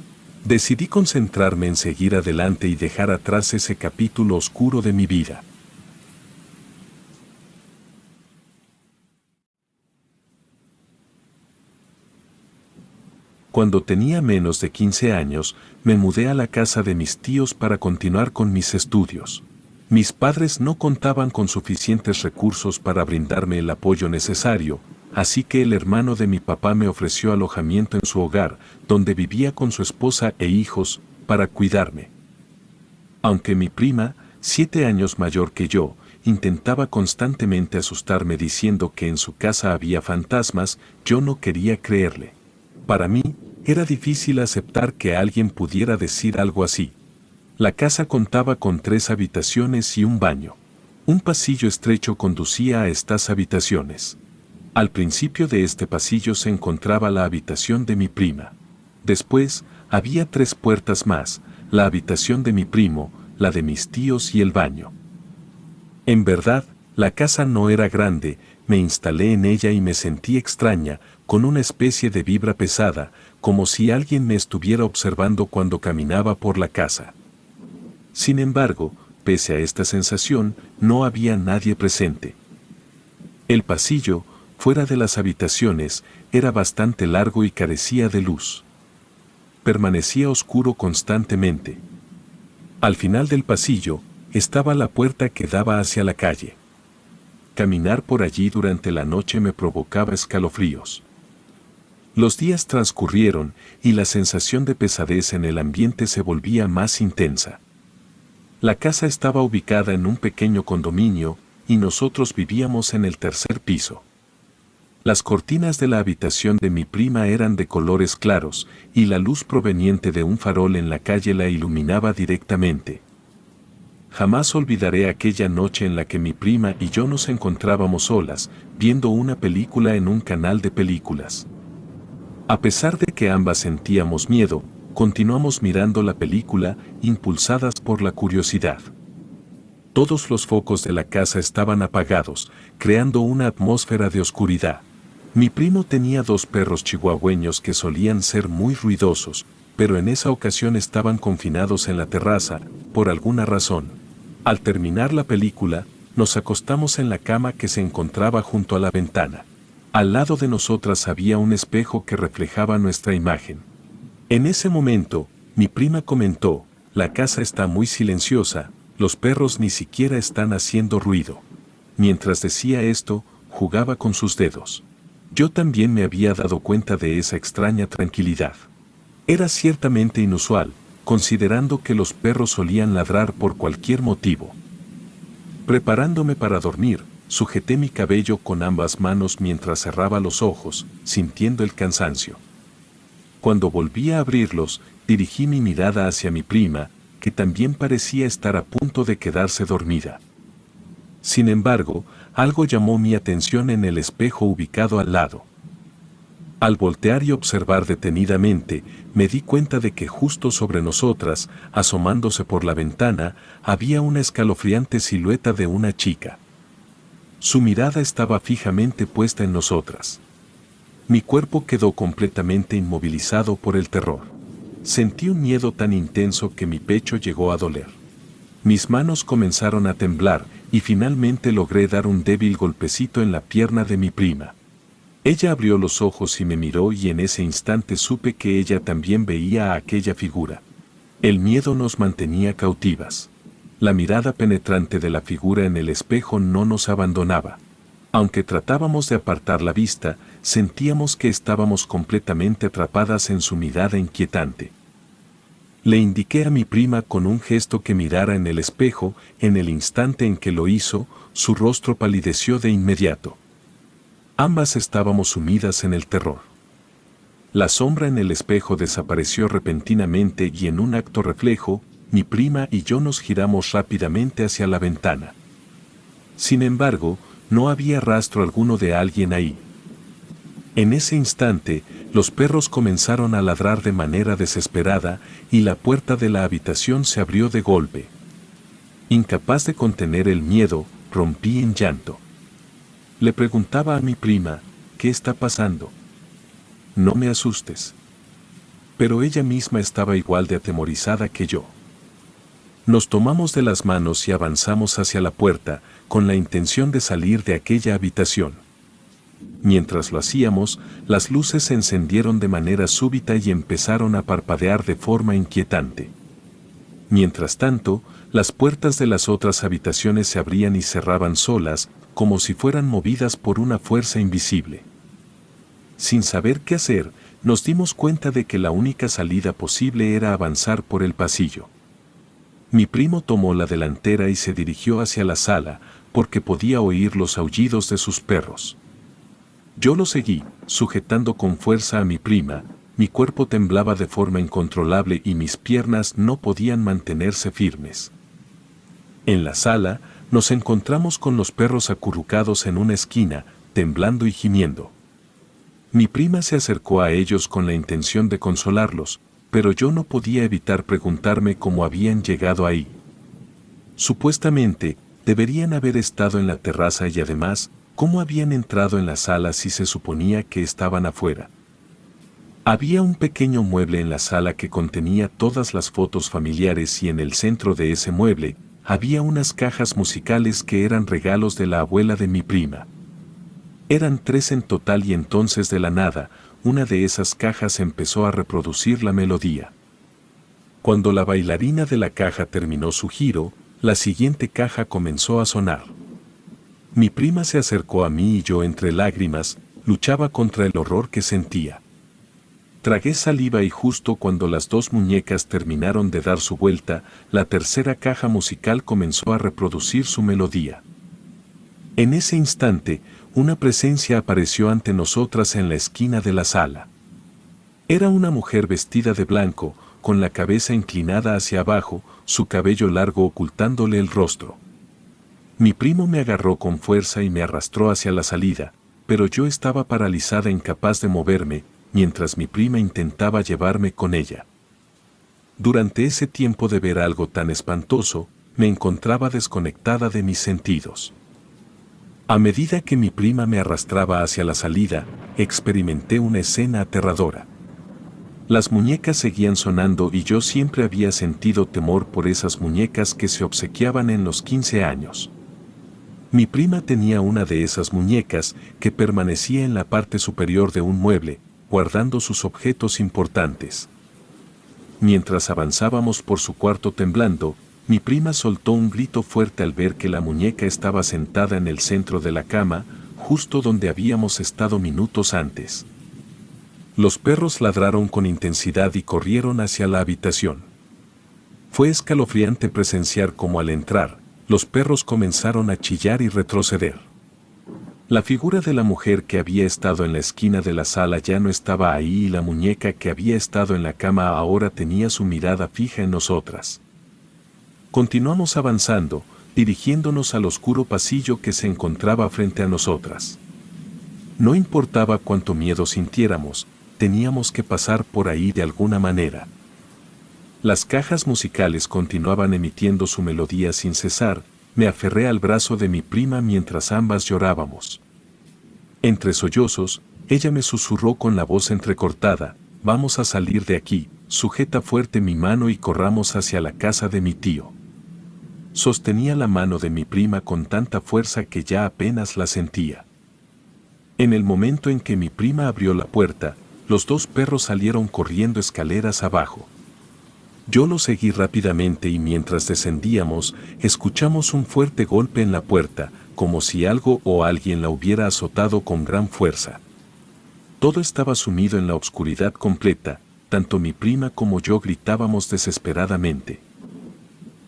Decidí concentrarme en seguir adelante y dejar atrás ese capítulo oscuro de mi vida. Cuando tenía menos de 15 años, me mudé a la casa de mis tíos para continuar con mis estudios. Mis padres no contaban con suficientes recursos para brindarme el apoyo necesario, así que el hermano de mi papá me ofreció alojamiento en su hogar, donde vivía con su esposa e hijos, para cuidarme. Aunque mi prima, 7 años mayor que yo, intentaba constantemente asustarme diciendo que en su casa había fantasmas, yo no quería creerle. Para mí, era difícil aceptar que alguien pudiera decir algo así. La casa contaba con 3 habitaciones y un baño. Un pasillo estrecho conducía a estas habitaciones. Al principio de este pasillo se encontraba la habitación de mi prima. Después, había 3 puertas más, la habitación de mi primo, la de mis tíos y el baño. En verdad, la casa no era grande, me instalé en ella y me sentí extraña, con una especie de vibra pesada, como si alguien me estuviera observando cuando caminaba por la casa. Sin embargo, pese a esta sensación, no había nadie presente. El pasillo, fuera de las habitaciones, era bastante largo y carecía de luz. Permanecía oscuro constantemente. Al final del pasillo, estaba la puerta que daba hacia la calle. Caminar por allí durante la noche me provocaba escalofríos. Los días transcurrieron y la sensación de pesadez en el ambiente se volvía más intensa. La casa estaba ubicada en un pequeño condominio y nosotros vivíamos en el 3er piso. Las cortinas de la habitación de mi prima eran de colores claros y la luz proveniente de un farol en la calle la iluminaba directamente. Jamás olvidaré aquella noche en la que mi prima y yo nos encontrábamos solas, viendo una película en un canal de películas. A pesar de que ambas sentíamos miedo, continuamos mirando la película, impulsadas por la curiosidad. Todos los focos de la casa estaban apagados, creando una atmósfera de oscuridad. Mi primo tenía 2 perros chihuahueños que solían ser muy ruidosos, pero en esa ocasión estaban confinados en la terraza, por alguna razón. Al terminar la película, nos acostamos en la cama que se encontraba junto a la ventana. Al lado de nosotras había un espejo que reflejaba nuestra imagen. En ese momento, mi prima comentó, la casa está muy silenciosa, los perros ni siquiera están haciendo ruido. Mientras decía esto, jugaba con sus dedos. Yo también me había dado cuenta de esa extraña tranquilidad. Era ciertamente inusual, considerando que los perros solían ladrar por cualquier motivo. Preparándome para dormir, sujeté mi cabello con ambas manos mientras cerraba los ojos, sintiendo el cansancio. Cuando volví a abrirlos, dirigí mi mirada hacia mi prima, que también parecía estar a punto de quedarse dormida. Sin embargo, algo llamó mi atención en el espejo ubicado al lado. Al voltear y observar detenidamente, me di cuenta de que justo sobre nosotras, asomándose por la ventana, había una escalofriante silueta de una chica. Su mirada estaba fijamente puesta en nosotras. Mi cuerpo quedó completamente inmovilizado por el terror. Sentí un miedo tan intenso que mi pecho llegó a doler. Mis manos comenzaron a temblar y finalmente logré dar un débil golpecito en la pierna de mi prima. Ella abrió los ojos y me miró y en ese instante supe que ella también veía a aquella figura. El miedo nos mantenía cautivas. La mirada penetrante de la figura en el espejo no nos abandonaba. Aunque tratábamos de apartar la vista, sentíamos que estábamos completamente atrapadas en su mirada inquietante. Le indiqué a mi prima con un gesto que mirara en el espejo. En el instante en que lo hizo, su rostro palideció de inmediato. Ambas estábamos sumidas en el terror. La sombra en el espejo desapareció repentinamente y en un acto reflejo, mi prima y yo nos giramos rápidamente hacia la ventana. Sin embargo, no había rastro alguno de alguien ahí. En ese instante, los perros comenzaron a ladrar de manera desesperada y la puerta de la habitación se abrió de golpe. Incapaz de contener el miedo, rompí en llanto. Le preguntaba a mi prima, ¿qué está pasando? No me asustes. Pero ella misma estaba igual de atemorizada que yo. Nos tomamos de las manos y avanzamos hacia la puerta, con la intención de salir de aquella habitación. Mientras lo hacíamos, las luces se encendieron de manera súbita y empezaron a parpadear de forma inquietante. Mientras tanto, las puertas de las otras habitaciones se abrían y cerraban solas, como si fueran movidas por una fuerza invisible. Sin saber qué hacer, nos dimos cuenta de que la única salida posible era avanzar por el pasillo. Mi primo tomó la delantera y se dirigió hacia la sala, porque podía oír los aullidos de sus perros. Yo lo seguí, sujetando con fuerza a mi prima. Mi cuerpo temblaba de forma incontrolable y mis piernas no podían mantenerse firmes. En la sala, nos encontramos con los perros acurrucados en una esquina, temblando y gimiendo. Mi prima se acercó a ellos con la intención de consolarlos, pero yo no podía evitar preguntarme cómo habían llegado ahí. Supuestamente, deberían haber estado en la terraza y además, ¿cómo habían entrado en la sala si se suponía que estaban afuera? Había un pequeño mueble en la sala que contenía todas las fotos familiares y en el centro de ese mueble había unas cajas musicales que eran regalos de la abuela de mi prima. Eran 3 en total y entonces de la nada, una de esas cajas empezó a reproducir la melodía. Cuando la bailarina de la caja terminó su giro, la siguiente caja comenzó a sonar. Mi prima se acercó a mí y yo entre lágrimas, luchaba contra el horror que sentía. Tragué saliva y justo cuando las 2 muñecas terminaron de dar su vuelta, la tercera caja musical comenzó a reproducir su melodía. En ese instante, una presencia apareció ante nosotras en la esquina de la sala. Era una mujer vestida de blanco, con la cabeza inclinada hacia abajo, su cabello largo ocultándole el rostro. Mi primo me agarró con fuerza y me arrastró hacia la salida, pero yo estaba paralizada, incapaz de moverme, mientras mi prima intentaba llevarme con ella. Durante ese tiempo de ver algo tan espantoso, me encontraba desconectada de mis sentidos. A medida que mi prima me arrastraba hacia la salida, experimenté una escena aterradora. Las muñecas seguían sonando y yo siempre había sentido temor por esas muñecas que se obsequiaban en los 15 años. Mi prima tenía una de esas muñecas que permanecía en la parte superior de un mueble, guardando sus objetos importantes. Mientras avanzábamos por su cuarto temblando, mi prima soltó un grito fuerte al ver que la muñeca estaba sentada en el centro de la cama, justo donde habíamos estado minutos antes. Los perros ladraron con intensidad y corrieron hacia la habitación. Fue escalofriante presenciar cómo al entrar, los perros comenzaron a chillar y retroceder. La figura de la mujer que había estado en la esquina de la sala ya no estaba ahí y la muñeca que había estado en la cama ahora tenía su mirada fija en nosotras. Continuamos avanzando, dirigiéndonos al oscuro pasillo que se encontraba frente a nosotras. No importaba cuánto miedo sintiéramos, teníamos que pasar por ahí de alguna manera. Las cajas musicales continuaban emitiendo su melodía sin cesar. Me aferré al brazo de mi prima mientras ambas llorábamos. Entre sollozos, ella me susurró con la voz entrecortada, «Vamos a salir de aquí, sujeta fuerte mi mano y corramos hacia la casa de mi tío». Sostenía la mano de mi prima con tanta fuerza que ya apenas la sentía. En el momento en que mi prima abrió la puerta, los 2 perros salieron corriendo escaleras abajo. Yo lo seguí rápidamente y mientras descendíamos, escuchamos un fuerte golpe en la puerta, como si algo o alguien la hubiera azotado con gran fuerza. Todo estaba sumido en la oscuridad completa, tanto mi prima como yo gritábamos desesperadamente.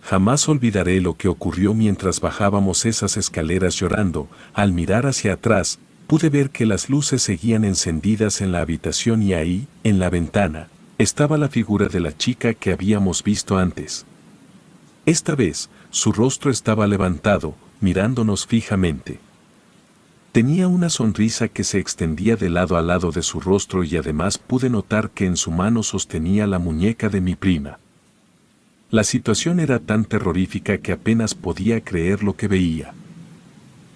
Jamás olvidaré lo que ocurrió mientras bajábamos esas escaleras llorando. Al mirar hacia atrás, pude ver que las luces seguían encendidas en la habitación y ahí, en la ventana, estaba la figura de la chica que habíamos visto antes. Esta vez, su rostro estaba levantado, mirándonos fijamente. Tenía una sonrisa que se extendía de lado a lado de su rostro y además pude notar que en su mano sostenía la muñeca de mi prima. La situación era tan terrorífica que apenas podía creer lo que veía.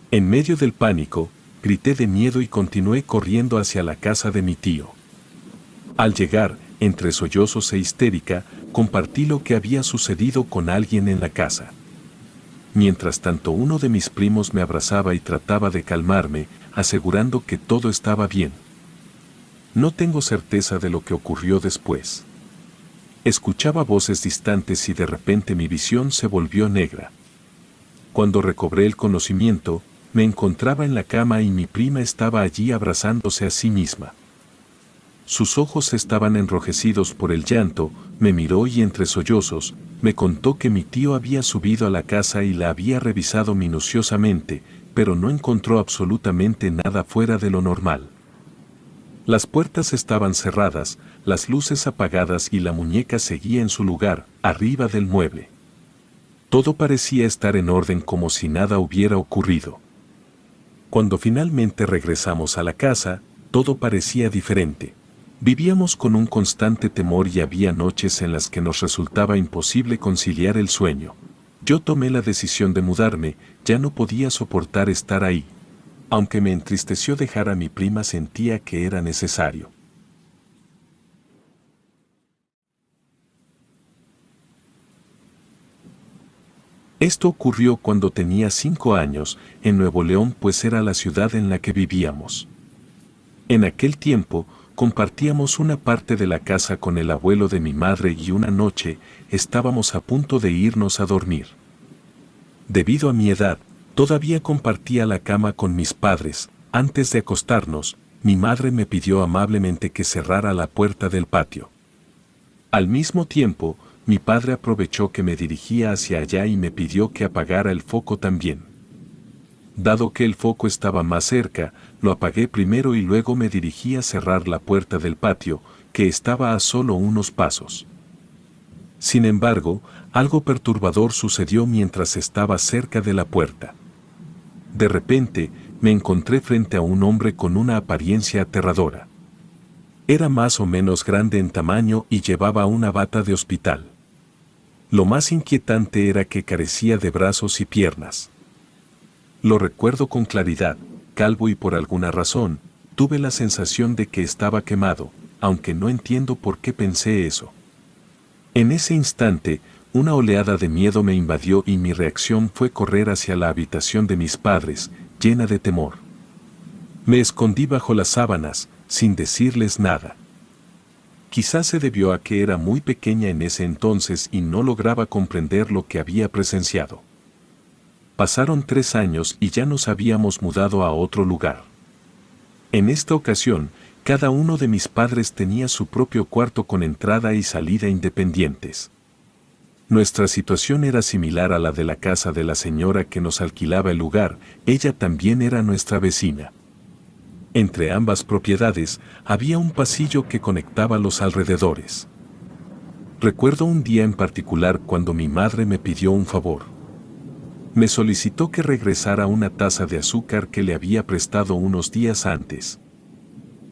En medio del pánico, grité de miedo y continué corriendo hacia la casa de mi tío. Al llegar, entre sollozos e histérica, compartí lo que había sucedido con alguien en la casa. Mientras tanto, uno de mis primos me abrazaba y trataba de calmarme, asegurando que todo estaba bien. No tengo certeza de lo que ocurrió después. Escuchaba voces distantes y de repente mi visión se volvió negra. Cuando recobré el conocimiento, me encontraba en la cama y mi prima estaba allí abrazándose a sí misma. Sus ojos estaban enrojecidos por el llanto, me miró y entre sollozos, me contó que mi tío había subido a la casa y la había revisado minuciosamente, pero no encontró absolutamente nada fuera de lo normal. Las puertas estaban cerradas, las luces apagadas y la muñeca seguía en su lugar, arriba del mueble. Todo parecía estar en orden como si nada hubiera ocurrido. Cuando finalmente regresamos a la casa, todo parecía diferente. Vivíamos con un constante temor y había noches en las que nos resultaba imposible conciliar el sueño. Yo tomé la decisión de mudarme, ya no podía soportar estar ahí. Aunque me entristeció dejar a mi prima, sentía que era necesario. Esto ocurrió cuando tenía 5 años, en Nuevo León, pues era la ciudad en la que vivíamos. En aquel tiempo, compartíamos una parte de la casa con el abuelo de mi madre y una noche estábamos a punto de irnos a dormir. Debido a mi edad, todavía compartía la cama con mis padres. Antes de acostarnos, mi madre me pidió amablemente que cerrara la puerta del patio. Al mismo tiempo, mi padre aprovechó que me dirigía hacia allá y me pidió que apagara el foco también. Dado que el foco estaba más cerca, lo apagué primero y luego me dirigí a cerrar la puerta del patio, que estaba a solo unos pasos. Sin embargo, algo perturbador sucedió mientras estaba cerca de la puerta. De repente, me encontré frente a un hombre con una apariencia aterradora. Era más o menos grande en tamaño y llevaba una bata de hospital. Lo más inquietante era que carecía de brazos y piernas. Lo recuerdo con claridad, calvo y por alguna razón, tuve la sensación de que estaba quemado, aunque no entiendo por qué pensé eso. En ese instante, una oleada de miedo me invadió y mi reacción fue correr hacia la habitación de mis padres, llena de temor. Me escondí bajo las sábanas, sin decirles nada. Quizás se debió a que era muy pequeña en ese entonces y no lograba comprender lo que había presenciado. Pasaron 3 años y ya nos habíamos mudado a otro lugar. En esta ocasión, cada uno de mis padres tenía su propio cuarto con entrada y salida independientes. Nuestra situación era similar a la de la casa de la señora que nos alquilaba el lugar, ella también era nuestra vecina. Entre ambas propiedades había un pasillo que conectaba los alrededores. Recuerdo un día en particular cuando mi madre me pidió un favor. Me solicitó que regresara una taza de azúcar que le había prestado unos días antes.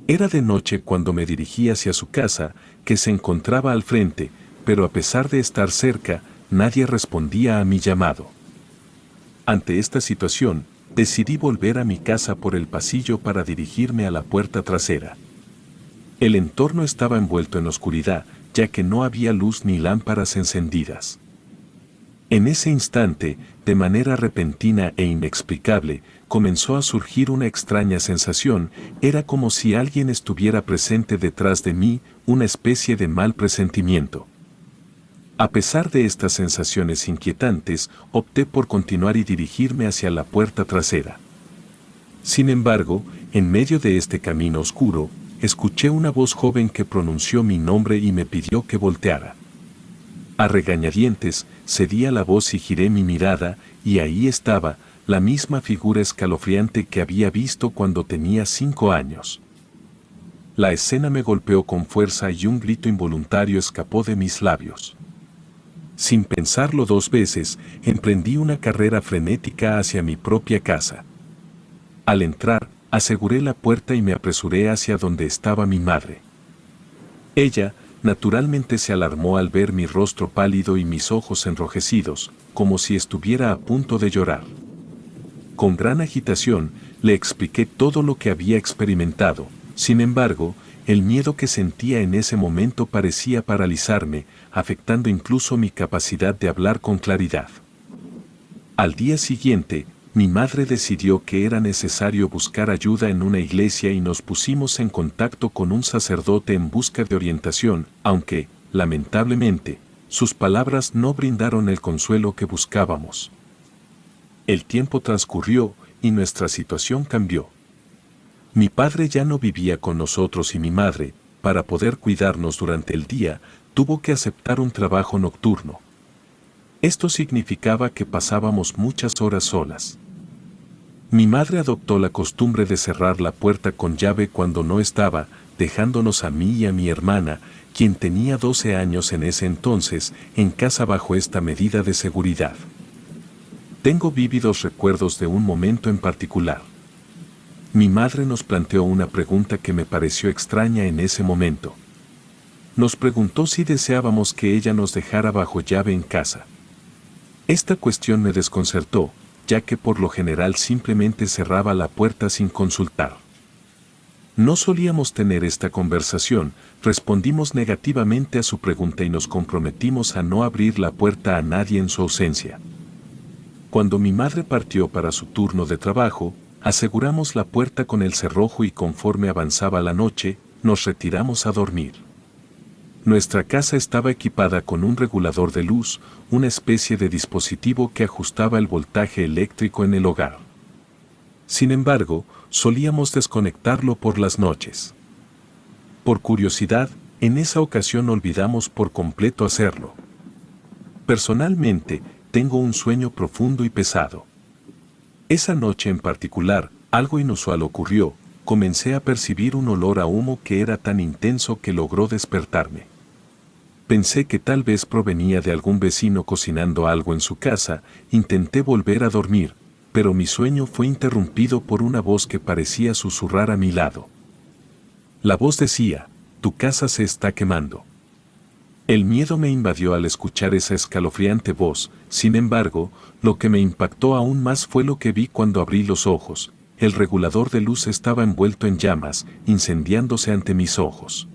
Era de noche cuando me dirigí hacia su casa, que se encontraba al frente, pero a pesar de estar cerca, nadie respondía a mi llamado. Ante esta situación, decidí volver a mi casa por el pasillo para dirigirme a la puerta trasera. El entorno estaba envuelto en oscuridad, ya que no había luz ni lámparas encendidas. En ese instante, de manera repentina e inexplicable, comenzó a surgir una extraña sensación, era como si alguien estuviera presente detrás de mí, una especie de mal presentimiento. A pesar de estas sensaciones inquietantes, opté por continuar y dirigirme hacia la puerta trasera. Sin embargo, en medio de este camino oscuro, escuché una voz joven que pronunció mi nombre y me pidió que volteara. A regañadientes, cedí a la voz y giré mi mirada, y ahí estaba, la misma figura escalofriante que había visto cuando tenía 5 años. La escena me golpeó con fuerza y un grito involuntario escapó de mis labios. Sin pensarlo 2 veces, emprendí una carrera frenética hacia mi propia casa. Al entrar, aseguré la puerta y me apresuré hacia donde estaba mi madre. Ella, naturalmente, se alarmó al ver mi rostro pálido y mis ojos enrojecidos, como si estuviera a punto de llorar. Con gran agitación, le expliqué todo lo que había experimentado. Sin embargo, el miedo que sentía en ese momento parecía paralizarme, afectando incluso mi capacidad de hablar con claridad. Al día siguiente, mi madre decidió que era necesario buscar ayuda en una iglesia y nos pusimos en contacto con un sacerdote en busca de orientación, aunque, lamentablemente, sus palabras no brindaron el consuelo que buscábamos. El tiempo transcurrió y nuestra situación cambió. Mi padre ya no vivía con nosotros y mi madre, para poder cuidarnos durante el día, tuvo que aceptar un trabajo nocturno. Esto significaba que pasábamos muchas horas solas. Mi madre adoptó la costumbre de cerrar la puerta con llave cuando no estaba, dejándonos a mí y a mi hermana, quien tenía 12 años en ese entonces, en casa bajo esta medida de seguridad. Tengo vívidos recuerdos de un momento en particular. Mi madre nos planteó una pregunta que me pareció extraña en ese momento. Nos preguntó si deseábamos que ella nos dejara bajo llave en casa. Esta cuestión me desconcertó, ya que por lo general simplemente cerraba la puerta sin consultar. No solíamos tener esta conversación, respondimos negativamente a su pregunta y nos comprometimos a no abrir la puerta a nadie en su ausencia. Cuando mi madre partió para su turno de trabajo, aseguramos la puerta con el cerrojo y conforme avanzaba la noche, nos retiramos a dormir. Nuestra casa estaba equipada con un regulador de luz, una especie de dispositivo que ajustaba el voltaje eléctrico en el hogar. Sin embargo, solíamos desconectarlo por las noches. Por curiosidad, en esa ocasión olvidamos por completo hacerlo. Personalmente, tengo un sueño profundo y pesado. Esa noche en particular, algo inusual ocurrió. Comencé a percibir un olor a humo que era tan intenso que logró despertarme. Pensé que tal vez provenía de algún vecino cocinando algo en su casa, intenté volver a dormir, pero mi sueño fue interrumpido por una voz que parecía susurrar a mi lado. La voz decía, «Tu casa se está quemando». El miedo me invadió al escuchar esa escalofriante voz, sin embargo, lo que me impactó aún más fue lo que vi cuando abrí los ojos. El regulador de luz estaba envuelto en llamas, incendiándose ante mis ojos.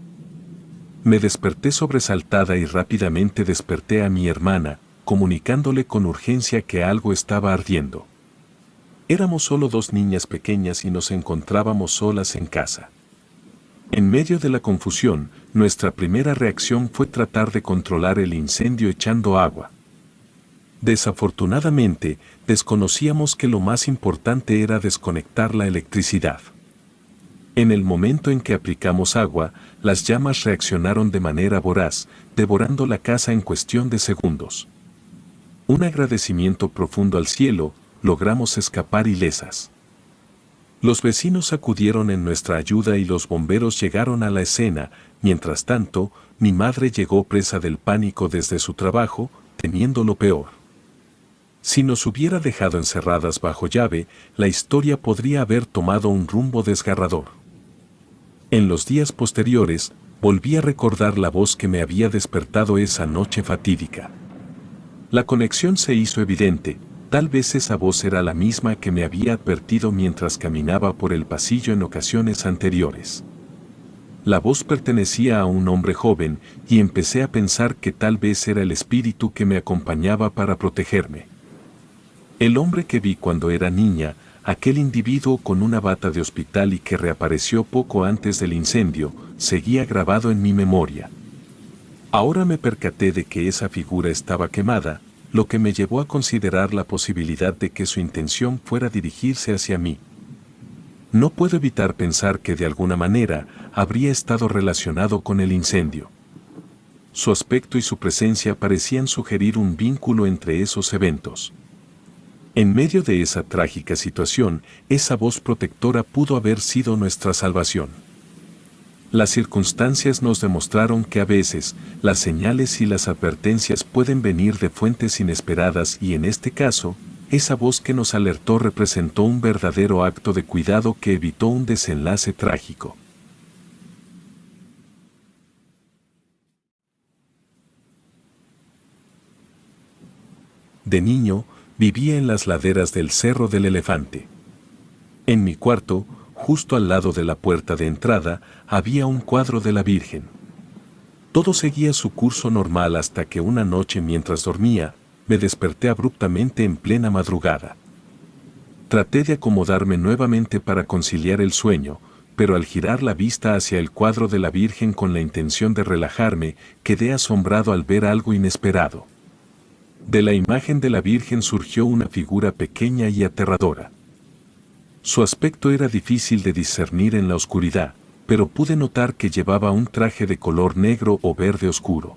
Me desperté sobresaltada y rápidamente desperté a mi hermana, comunicándole con urgencia que algo estaba ardiendo. Éramos solo 2 niñas pequeñas y nos encontrábamos solas en casa. En medio de la confusión, nuestra primera reacción fue tratar de controlar el incendio echando agua. Desafortunadamente, desconocíamos que lo más importante era desconectar la electricidad. En el momento en que aplicamos agua, las llamas reaccionaron de manera voraz, devorando la casa en cuestión de segundos. Un agradecimiento profundo al cielo, logramos escapar ilesas. Los vecinos acudieron en nuestra ayuda y los bomberos llegaron a la escena. Mientras tanto, mi madre llegó presa del pánico desde su trabajo, temiendo lo peor. Si nos hubiera dejado encerradas bajo llave, la historia podría haber tomado un rumbo desgarrador. En los días posteriores, volví a recordar la voz que me había despertado esa noche fatídica. La conexión se hizo evidente. Tal vez esa voz era la misma que me había advertido mientras caminaba por el pasillo en ocasiones anteriores. La voz pertenecía a un hombre joven y empecé a pensar que tal vez era el espíritu que me acompañaba para protegerme. El hombre que vi cuando era niña, aquel individuo con una bata de hospital y que reapareció poco antes del incendio, seguía grabado en mi memoria. Ahora me percaté de que esa figura estaba quemada, lo que me llevó a considerar la posibilidad de que su intención fuera dirigirse hacia mí. No puedo evitar pensar que de alguna manera, habría estado relacionado con el incendio. Su aspecto y su presencia parecían sugerir un vínculo entre esos eventos. En medio de esa trágica situación, esa voz protectora pudo haber sido nuestra salvación. Las circunstancias nos demostraron que a veces, las señales y las advertencias pueden venir de fuentes inesperadas y en este caso, esa voz que nos alertó representó un verdadero acto de cuidado que evitó un desenlace trágico. De niño, vivía en las laderas del Cerro del Elefante. En mi cuarto, justo al lado de la puerta de entrada, había un cuadro de la Virgen. Todo seguía su curso normal hasta que una noche mientras dormía, me desperté abruptamente en plena madrugada. Traté de acomodarme nuevamente para conciliar el sueño, pero al girar la vista hacia el cuadro de la Virgen con la intención de relajarme, quedé asombrado al ver algo inesperado. De la imagen de la Virgen surgió una figura pequeña y aterradora. Su aspecto era difícil de discernir en la oscuridad, pero pude notar que llevaba un traje de color negro o verde oscuro.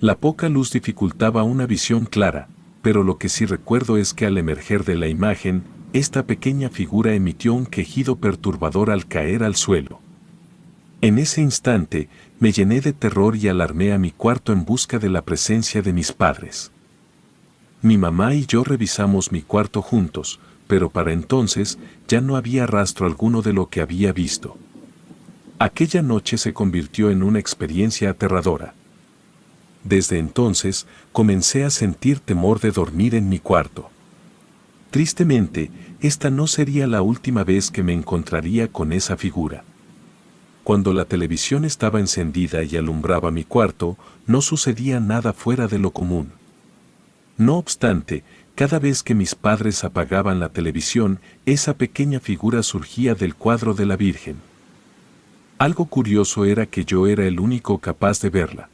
La poca luz dificultaba una visión clara, pero lo que sí recuerdo es que al emerger de la imagen, esta pequeña figura emitió un quejido perturbador al caer al suelo. En ese instante, me llené de terror y alarmé a mi cuarto en busca de la presencia de mis padres. Mi mamá y yo revisamos mi cuarto juntos, pero para entonces ya no había rastro alguno de lo que había visto. Aquella noche se convirtió en una experiencia aterradora. Desde entonces, comencé a sentir temor de dormir en mi cuarto. Tristemente, esta no sería la última vez que me encontraría con esa figura. Cuando la televisión estaba encendida y alumbraba mi cuarto, no sucedía nada fuera de lo común. No obstante, cada vez que mis padres apagaban la televisión, esa pequeña figura surgía del cuadro de la Virgen. Algo curioso era que yo era el único capaz de verla.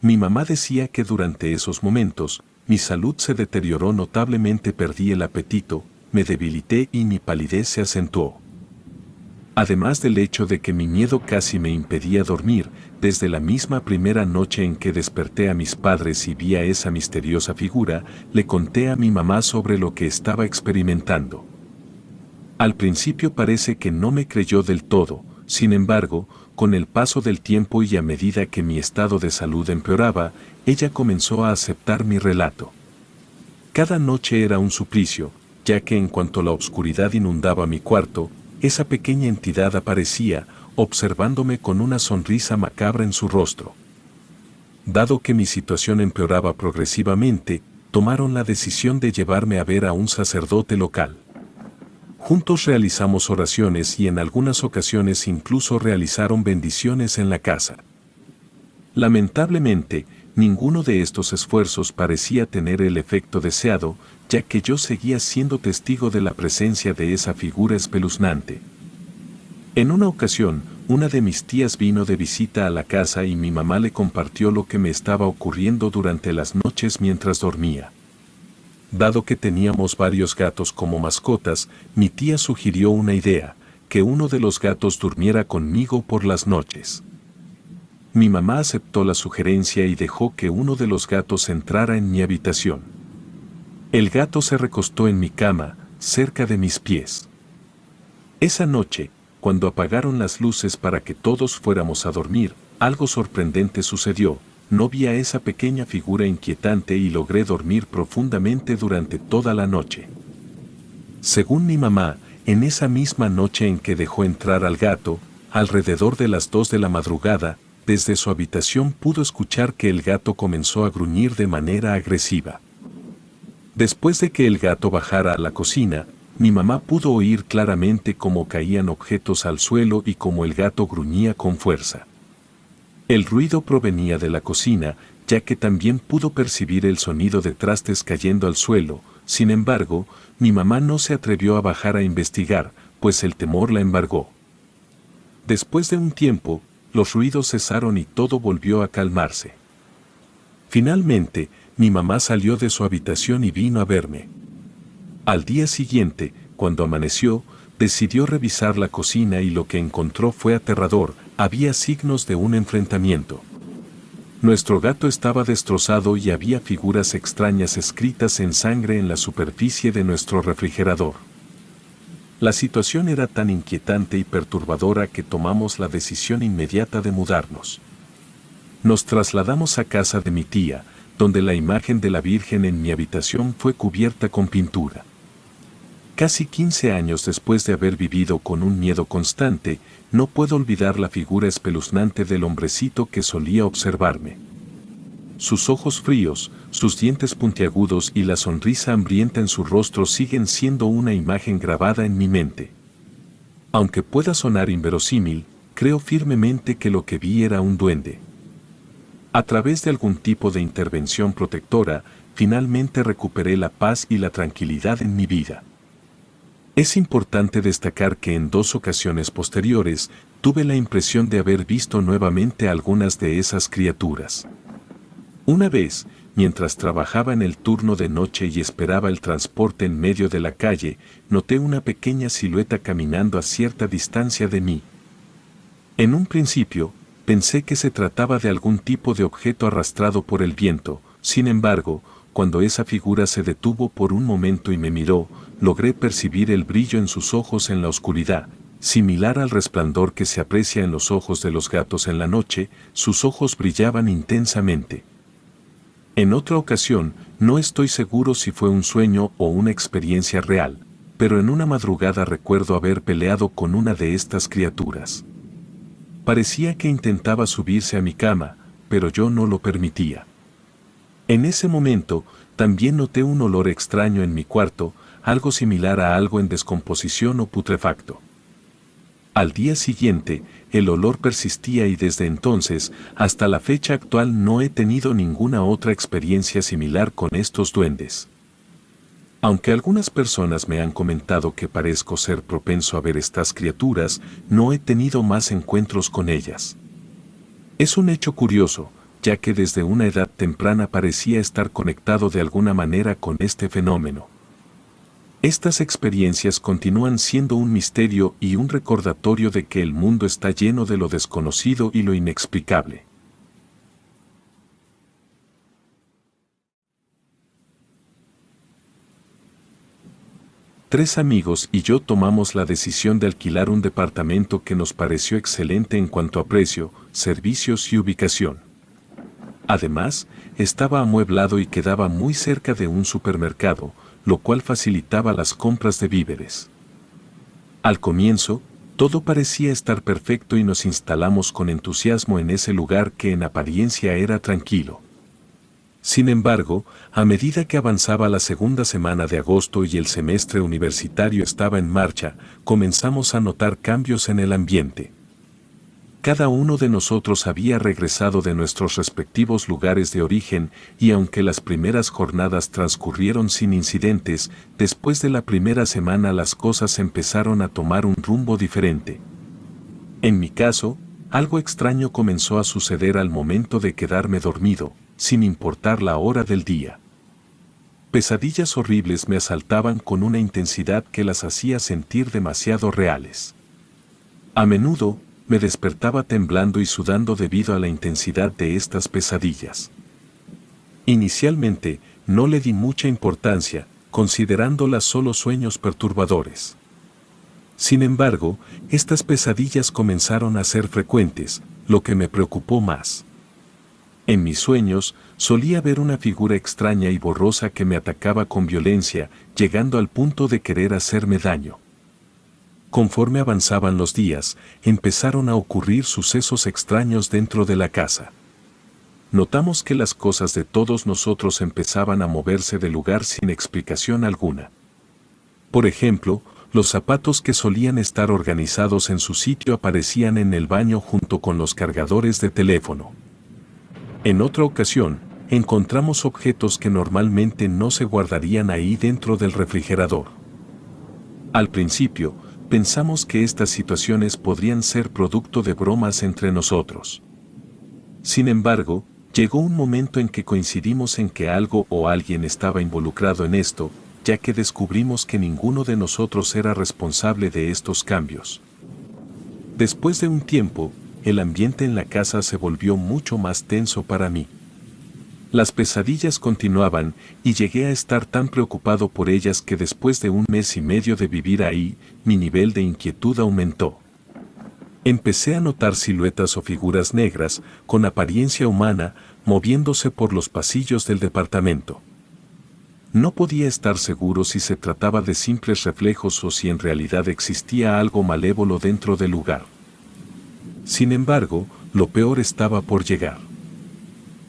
Mi mamá decía que durante esos momentos, mi salud se deterioró notablemente, perdí el apetito, me debilité y mi palidez se acentuó. Además del hecho de que mi miedo casi me impedía dormir, desde la misma primera noche en que desperté a mis padres y vi a esa misteriosa figura, le conté a mi mamá sobre lo que estaba experimentando. Al principio parece que no me creyó del todo, sin embargo, con el paso del tiempo y a medida que mi estado de salud empeoraba, ella comenzó a aceptar mi relato. Cada noche era un suplicio, ya que en cuanto la oscuridad inundaba mi cuarto, esa pequeña entidad aparecía, observándome con una sonrisa macabra en su rostro. Dado que mi situación empeoraba progresivamente, tomaron la decisión de llevarme a ver a un sacerdote local. Juntos realizamos oraciones y en algunas ocasiones incluso realizaron bendiciones en la casa. Lamentablemente, ninguno de estos esfuerzos parecía tener el efecto deseado, ya que yo seguía siendo testigo de la presencia de esa figura espeluznante. En una ocasión, una de mis tías vino de visita a la casa y mi mamá le compartió lo que me estaba ocurriendo durante las noches mientras dormía. Dado que teníamos varios gatos como mascotas, mi tía sugirió una idea, que uno de los gatos durmiera conmigo por las noches. Mi mamá aceptó la sugerencia y dejó que uno de los gatos entrara en mi habitación. El gato se recostó en mi cama, cerca de mis pies. Esa noche, cuando apagaron las luces para que todos fuéramos a dormir, algo sorprendente sucedió. No vi a esa pequeña figura inquietante y logré dormir profundamente durante toda la noche. Según mi mamá, en esa misma noche en que dejó entrar al gato, alrededor de las 2 de la madrugada, desde su habitación pudo escuchar que el gato comenzó a gruñir de manera agresiva. Después de que el gato bajara a la cocina, mi mamá pudo oír claramente cómo caían objetos al suelo y cómo el gato gruñía con fuerza. El ruido provenía de la cocina, ya que también pudo percibir el sonido de trastes cayendo al suelo. Sin embargo, mi mamá no se atrevió a bajar a investigar, pues el temor la embargó. Después de un tiempo, los ruidos cesaron y todo volvió a calmarse. Finalmente, mi mamá salió de su habitación y vino a verme. Al día siguiente, cuando amaneció, decidió revisar la cocina y lo que encontró fue aterrador, había signos de un enfrentamiento. Nuestro gato estaba destrozado y había figuras extrañas escritas en sangre en la superficie de nuestro refrigerador. La situación era tan inquietante y perturbadora que tomamos la decisión inmediata de mudarnos. Nos trasladamos a casa de mi tía, donde la imagen de la Virgen en mi habitación fue cubierta con pintura. Casi 15 años después de haber vivido con un miedo constante, no puedo olvidar la figura espeluznante del hombrecito que solía observarme. Sus ojos fríos, sus dientes puntiagudos y la sonrisa hambrienta en su rostro siguen siendo una imagen grabada en mi mente. Aunque pueda sonar inverosímil, creo firmemente que lo que vi era un duende. A través de algún tipo de intervención protectora, finalmente recuperé la paz y la tranquilidad en mi vida. Es importante destacar que en 2 ocasiones posteriores, tuve la impresión de haber visto nuevamente algunas de esas criaturas. Una vez, mientras trabajaba en el turno de noche y esperaba el transporte en medio de la calle, noté una pequeña silueta caminando a cierta distancia de mí. En un principio, pensé que se trataba de algún tipo de objeto arrastrado por el viento, sin embargo, cuando esa figura se detuvo por un momento y me miró, logré percibir el brillo en sus ojos en la oscuridad, similar al resplandor que se aprecia en los ojos de los gatos en la noche, sus ojos brillaban intensamente. En otra ocasión, no estoy seguro si fue un sueño o una experiencia real, pero en una madrugada recuerdo haber peleado con una de estas criaturas. Parecía que intentaba subirse a mi cama, pero yo no lo permitía. En ese momento, también noté un olor extraño en mi cuarto, algo similar a algo en descomposición o putrefacto. Al día siguiente, el olor persistía y desde entonces, hasta la fecha actual no he tenido ninguna otra experiencia similar con estos duendes. Aunque algunas personas me han comentado que parezco ser propenso a ver estas criaturas, no he tenido más encuentros con ellas. Es un hecho curioso, ya que desde una edad temprana parecía estar conectado de alguna manera con este fenómeno. Estas experiencias continúan siendo un misterio y un recordatorio de que el mundo está lleno de lo desconocido y lo inexplicable. Tres amigos y yo tomamos la decisión de alquilar un departamento que nos pareció excelente en cuanto a precio, servicios y ubicación. Además, estaba amueblado y quedaba muy cerca de un supermercado, lo cual facilitaba las compras de víveres. Al comienzo, todo parecía estar perfecto y nos instalamos con entusiasmo en ese lugar que en apariencia era tranquilo. Sin embargo, a medida que avanzaba la segunda semana de agosto y el semestre universitario estaba en marcha, comenzamos a notar cambios en el ambiente. Cada uno de nosotros había regresado de nuestros respectivos lugares de origen y aunque las primeras jornadas transcurrieron sin incidentes, después de la primera semana las cosas empezaron a tomar un rumbo diferente. En mi caso, algo extraño comenzó a suceder al momento de quedarme dormido, sin importar la hora del día. Pesadillas horribles me asaltaban con una intensidad que las hacía sentir demasiado reales. A menudo, me despertaba temblando y sudando debido a la intensidad de estas pesadillas. Inicialmente, no le di mucha importancia, considerándolas solo sueños perturbadores. Sin embargo, estas pesadillas comenzaron a ser frecuentes, lo que me preocupó más. En mis sueños, solía ver una figura extraña y borrosa que me atacaba con violencia, llegando al punto de querer hacerme daño. Conforme avanzaban los días, empezaron a ocurrir sucesos extraños dentro de la casa. Notamos que las cosas de todos nosotros empezaban a moverse de lugar sin explicación alguna. Por ejemplo, los zapatos que solían estar organizados en su sitio aparecían en el baño junto con los cargadores de teléfono. En otra ocasión, encontramos objetos que normalmente no se guardarían ahí dentro del refrigerador. Al principio, pensamos que estas situaciones podrían ser producto de bromas entre nosotros. Sin embargo, llegó un momento en que coincidimos en que algo o alguien estaba involucrado en esto, ya que descubrimos que ninguno de nosotros era responsable de estos cambios. Después de un tiempo, el ambiente en la casa se volvió mucho más tenso para mí. Las pesadillas continuaban y llegué a estar tan preocupado por ellas que después de 1 mes y medio de vivir ahí, mi nivel de inquietud aumentó. Empecé a notar siluetas o figuras negras, con apariencia humana, moviéndose por los pasillos del departamento. No podía estar seguro si se trataba de simples reflejos o si en realidad existía algo malévolo dentro del lugar. Sin embargo, lo peor estaba por llegar.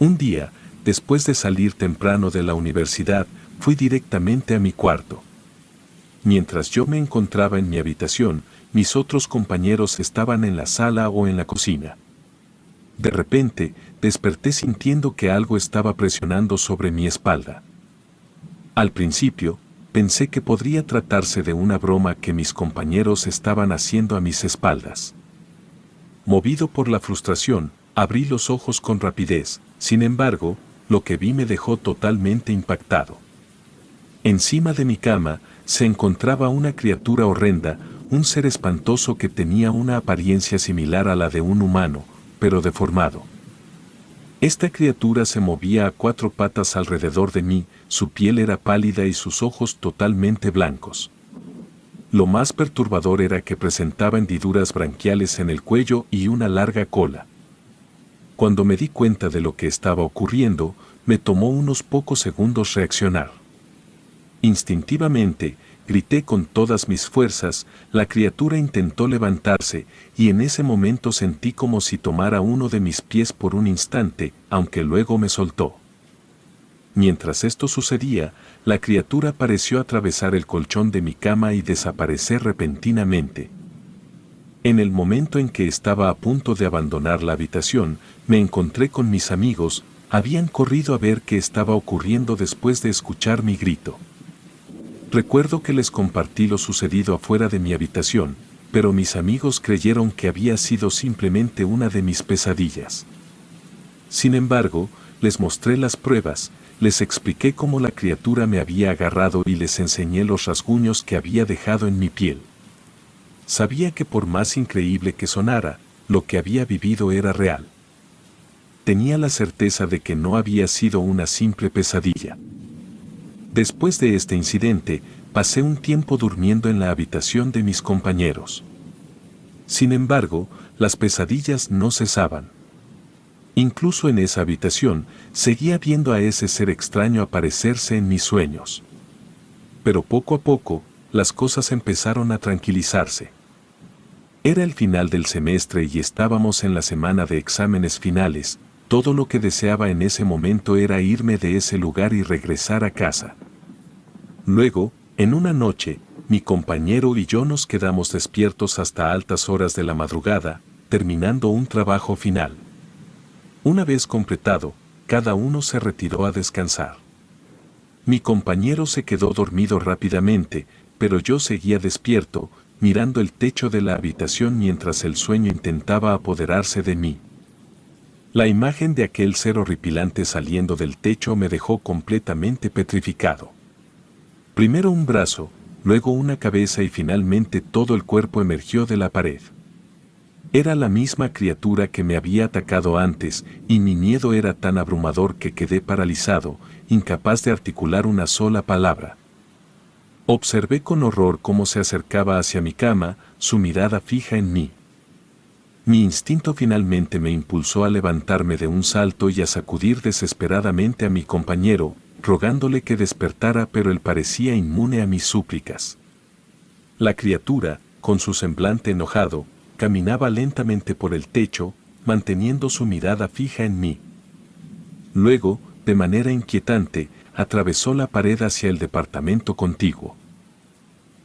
Un día, después de salir temprano de la universidad, fui directamente a mi cuarto. Mientras yo me encontraba en mi habitación, mis otros compañeros estaban en la sala o en la cocina. De repente, desperté sintiendo que algo estaba presionando sobre mi espalda. Al principio, pensé que podría tratarse de una broma que mis compañeros estaban haciendo a mis espaldas. Movido por la frustración, abrí los ojos con rapidez. Sin embargo, lo que vi me dejó totalmente impactado. Encima de mi cama, se encontraba una criatura horrenda, un ser espantoso que tenía una apariencia similar a la de un humano, pero deformado. Esta criatura se movía a 4 patas alrededor de mí, su piel era pálida y sus ojos totalmente blancos. Lo más perturbador era que presentaba hendiduras branquiales en el cuello y una larga cola. Cuando me di cuenta de lo que estaba ocurriendo, me tomó unos pocos segundos reaccionar. Instintivamente, grité con todas mis fuerzas, la criatura intentó levantarse, y en ese momento sentí como si tomara uno de mis pies por un instante, aunque luego me soltó. Mientras esto sucedía, la criatura pareció atravesar el colchón de mi cama y desaparecer repentinamente. En el momento en que estaba a punto de abandonar la habitación, me encontré con mis amigos, habían corrido a ver qué estaba ocurriendo después de escuchar mi grito. Recuerdo que les compartí lo sucedido afuera de mi habitación, pero mis amigos creyeron que había sido simplemente una de mis pesadillas. Sin embargo, les mostré las pruebas, les expliqué cómo la criatura me había agarrado y les enseñé los rasguños que había dejado en mi piel. Sabía que por más increíble que sonara, lo que había vivido era real. Tenía la certeza de que no había sido una simple pesadilla. Después de este incidente, pasé un tiempo durmiendo en la habitación de mis compañeros. Sin embargo, las pesadillas no cesaban. Incluso en esa habitación, seguía viendo a ese ser extraño aparecerse en mis sueños. Pero poco a poco, las cosas empezaron a tranquilizarse. Era el final del semestre y estábamos en la semana de exámenes finales. Todo lo que deseaba en ese momento era irme de ese lugar y regresar a casa. Luego, en una noche, mi compañero y yo nos quedamos despiertos hasta altas horas de la madrugada, terminando un trabajo final. Una vez completado, cada uno se retiró a descansar. Mi compañero se quedó dormido rápidamente, pero yo seguía despierto, mirando el techo de la habitación mientras el sueño intentaba apoderarse de mí. La imagen de aquel ser horripilante saliendo del techo me dejó completamente petrificado. Primero un brazo, luego una cabeza y finalmente todo el cuerpo emergió de la pared. Era la misma criatura que me había atacado antes, y mi miedo era tan abrumador que quedé paralizado, incapaz de articular una sola palabra. Observé con horror cómo se acercaba hacia mi cama, su mirada fija en mí. Mi instinto finalmente me impulsó a levantarme de un salto y a sacudir desesperadamente a mi compañero, rogándole que despertara, pero él parecía inmune a mis súplicas. La criatura, con su semblante enojado, caminaba lentamente por el techo, manteniendo su mirada fija en mí. Luego, de manera inquietante, atravesó la pared hacia el departamento contiguo.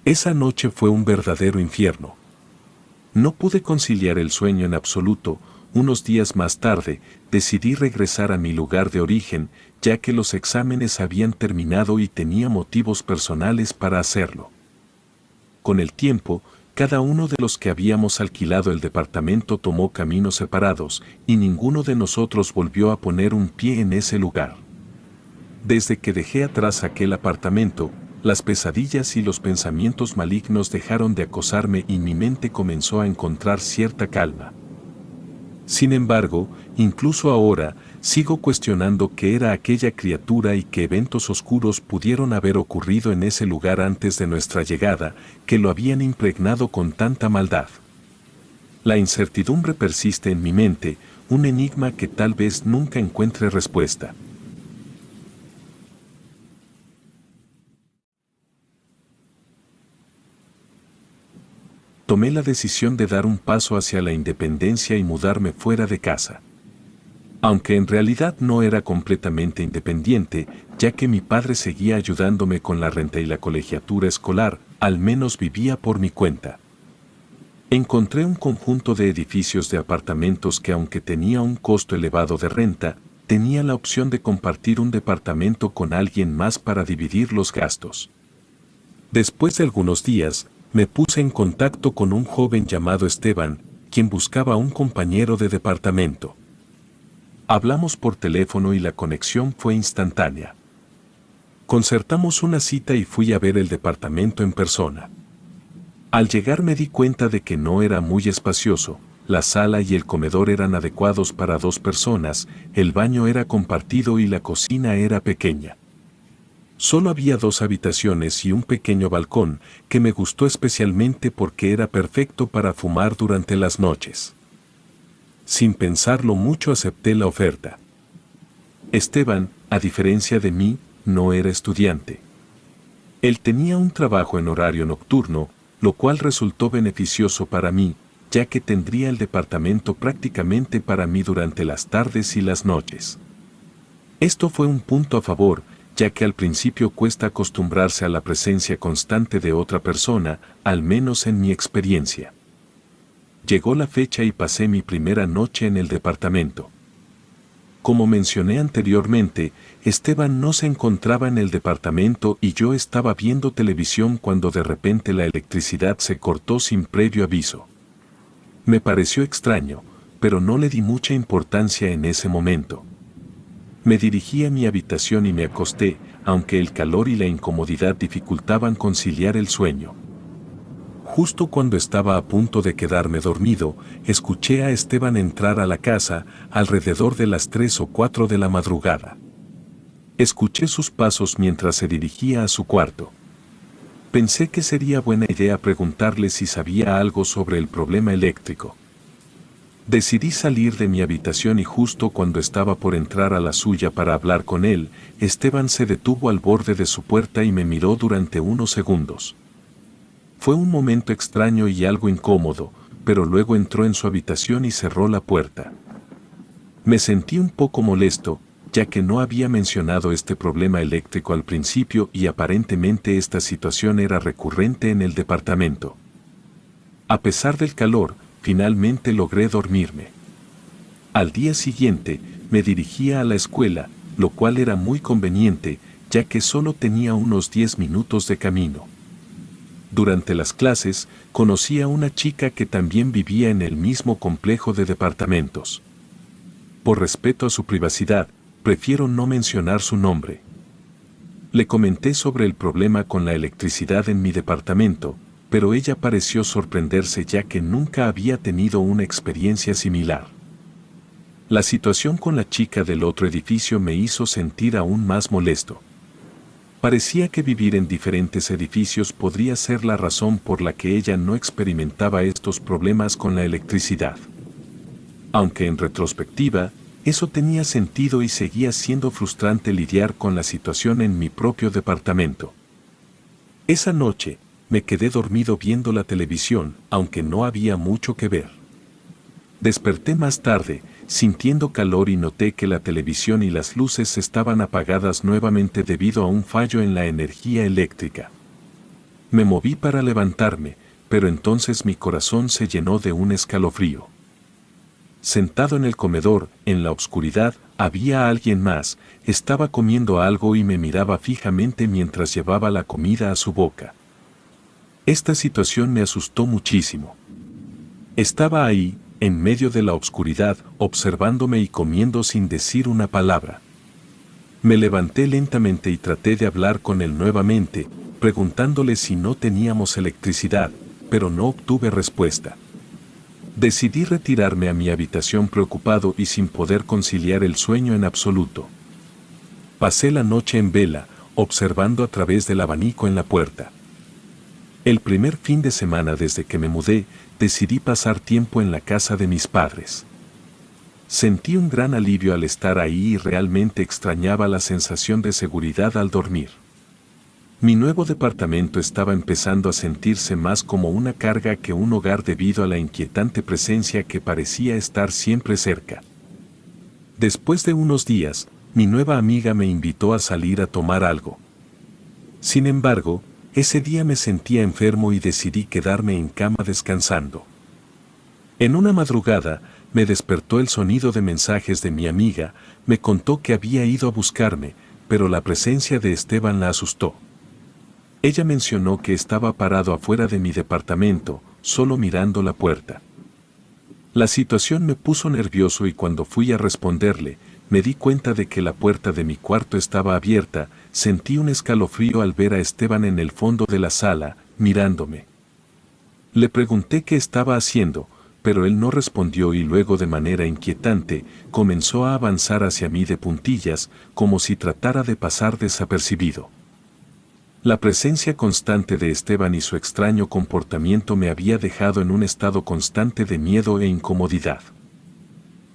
Esa noche fue un verdadero infierno. No pude conciliar el sueño en absoluto. Unos días más tarde, decidí regresar a mi lugar de origen, ya que los exámenes habían terminado y tenía motivos personales para hacerlo. Con el tiempo, cada uno de los que habíamos alquilado el departamento tomó caminos separados, y ninguno de nosotros volvió a poner un pie en ese lugar. Desde que dejé atrás aquel apartamento, Las pesadillas y los pensamientos malignos dejaron de acosarme y mi mente comenzó a encontrar cierta calma. Sin embargo, incluso ahora, sigo cuestionando qué era aquella criatura y qué eventos oscuros pudieron haber ocurrido en ese lugar antes de nuestra llegada, que lo habían impregnado con tanta maldad. La incertidumbre persiste en mi mente, un enigma que tal vez nunca encuentre respuesta. Tomé la decisión de dar un paso hacia la independencia y mudarme fuera de casa. Aunque en realidad no era completamente independiente, ya que mi padre seguía ayudándome con la renta y la colegiatura escolar, al menos vivía por mi cuenta. Encontré un conjunto de edificios de apartamentos que, aunque tenía un costo elevado de renta, tenía la opción de compartir un departamento con alguien más para dividir los gastos. Después de algunos días, me puse en contacto con un joven llamado Esteban, quien buscaba un compañero de departamento. Hablamos por teléfono y la conexión fue instantánea. Concertamos una cita y fui a ver el departamento en persona. Al llegar me di cuenta de que no era muy espacioso, la sala y el comedor eran adecuados para 2 personas, el baño era compartido y la cocina era pequeña. Solo había 2 habitaciones y un pequeño balcón, que me gustó especialmente porque era perfecto para fumar durante las noches. Sin pensarlo mucho acepté la oferta. Esteban, a diferencia de mí, no era estudiante. Él tenía un trabajo en horario nocturno, lo cual resultó beneficioso para mí, ya que tendría el departamento prácticamente para mí durante las tardes y las noches. Esto fue un punto a favor, ya que al principio cuesta acostumbrarse a la presencia constante de otra persona, al menos en mi experiencia. Llegó la fecha y pasé mi primera noche en el departamento. Como mencioné anteriormente, Esteban no se encontraba en el departamento y yo estaba viendo televisión cuando de repente la electricidad se cortó sin previo aviso. Me pareció extraño, pero no le di mucha importancia en ese momento. Me dirigí a mi habitación y me acosté, aunque el calor y la incomodidad dificultaban conciliar el sueño. Justo cuando estaba a punto de quedarme dormido, escuché a Esteban entrar a la casa, alrededor de las 3 o 4 de la madrugada. Escuché sus pasos mientras se dirigía a su cuarto. Pensé que sería buena idea preguntarle si sabía algo sobre el problema eléctrico. Decidí salir de mi habitación y justo cuando estaba por entrar a la suya para hablar con él, Esteban se detuvo al borde de su puerta y me miró durante unos segundos. Fue un momento extraño y algo incómodo, pero luego entró en su habitación y cerró la puerta. Me sentí un poco molesto, ya que no había mencionado este problema eléctrico al principio y aparentemente esta situación era recurrente en el departamento. A pesar del calor, finalmente logré dormirme. Al día siguiente, me dirigía a la escuela, lo cual era muy conveniente, ya que solo tenía unos 10 minutos de camino. Durante las clases, conocí a una chica que también vivía en el mismo complejo de departamentos. Por respeto a su privacidad, prefiero no mencionar su nombre. Le comenté sobre el problema con la electricidad en mi departamento, pero ella pareció sorprenderse ya que nunca había tenido una experiencia similar. La situación con la chica del otro edificio me hizo sentir aún más molesto. Parecía que vivir en diferentes edificios podría ser la razón por la que ella no experimentaba estos problemas con la electricidad. Aunque en retrospectiva, eso tenía sentido y seguía siendo frustrante lidiar con la situación en mi propio departamento. Esa noche, me quedé dormido viendo la televisión, aunque no había mucho que ver. Desperté más tarde, sintiendo calor y noté que la televisión y las luces estaban apagadas nuevamente debido a un fallo en la energía eléctrica. Me moví para levantarme, pero entonces mi corazón se llenó de un escalofrío. Sentado en el comedor, en la oscuridad, había alguien más, estaba comiendo algo y me miraba fijamente mientras llevaba la comida a su boca. Esta situación me asustó muchísimo. Estaba ahí, en medio de la oscuridad, observándome y comiendo sin decir una palabra. Me levanté lentamente y traté de hablar con él nuevamente, preguntándole si no teníamos electricidad, pero no obtuve respuesta. Decidí retirarme a mi habitación preocupado y sin poder conciliar el sueño en absoluto. Pasé la noche en vela, observando a través del abanico en la puerta. El primer fin de semana desde que me mudé, decidí pasar tiempo en la casa de mis padres. Sentí un gran alivio al estar ahí y realmente extrañaba la sensación de seguridad al dormir. Mi nuevo departamento estaba empezando a sentirse más como una carga que un hogar debido a la inquietante presencia que parecía estar siempre cerca. Después de unos días, mi nueva amiga me invitó a salir a tomar algo. Sin embargo, ese día me sentía enfermo y decidí quedarme en cama descansando. En una madrugada, me despertó el sonido de mensajes de mi amiga, me contó que había ido a buscarme, pero la presencia de Esteban la asustó. Ella mencionó que estaba parado afuera de mi departamento, solo mirando la puerta. La situación me puso nervioso y cuando fui a responderle, me di cuenta de que la puerta de mi cuarto estaba abierta, sentí un escalofrío al ver a Esteban en el fondo de la sala, mirándome. Le pregunté qué estaba haciendo, pero él no respondió y luego de manera inquietante, comenzó a avanzar hacia mí de puntillas, como si tratara de pasar desapercibido. La presencia constante de Esteban y su extraño comportamiento me había dejado en un estado constante de miedo e incomodidad.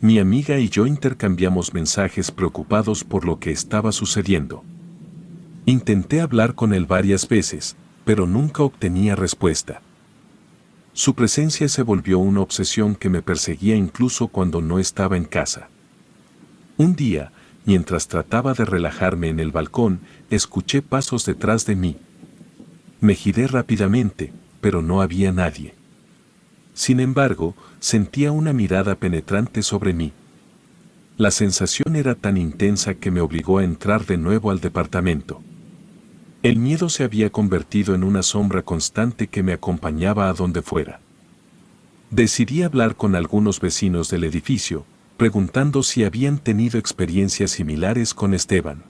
Mi amiga y yo intercambiamos mensajes preocupados por lo que estaba sucediendo. Intenté hablar con él varias veces, pero nunca obtenía respuesta. Su presencia se volvió una obsesión que me perseguía incluso cuando no estaba en casa. Un día, mientras trataba de relajarme en el balcón, escuché pasos detrás de mí. Me giré rápidamente, pero no había nadie. Sin embargo, sentía una mirada penetrante sobre mí. La sensación era tan intensa que me obligó a entrar de nuevo al departamento. El miedo se había convertido en una sombra constante que me acompañaba a donde fuera. Decidí hablar con algunos vecinos del edificio, preguntando si habían tenido experiencias similares con Esteban.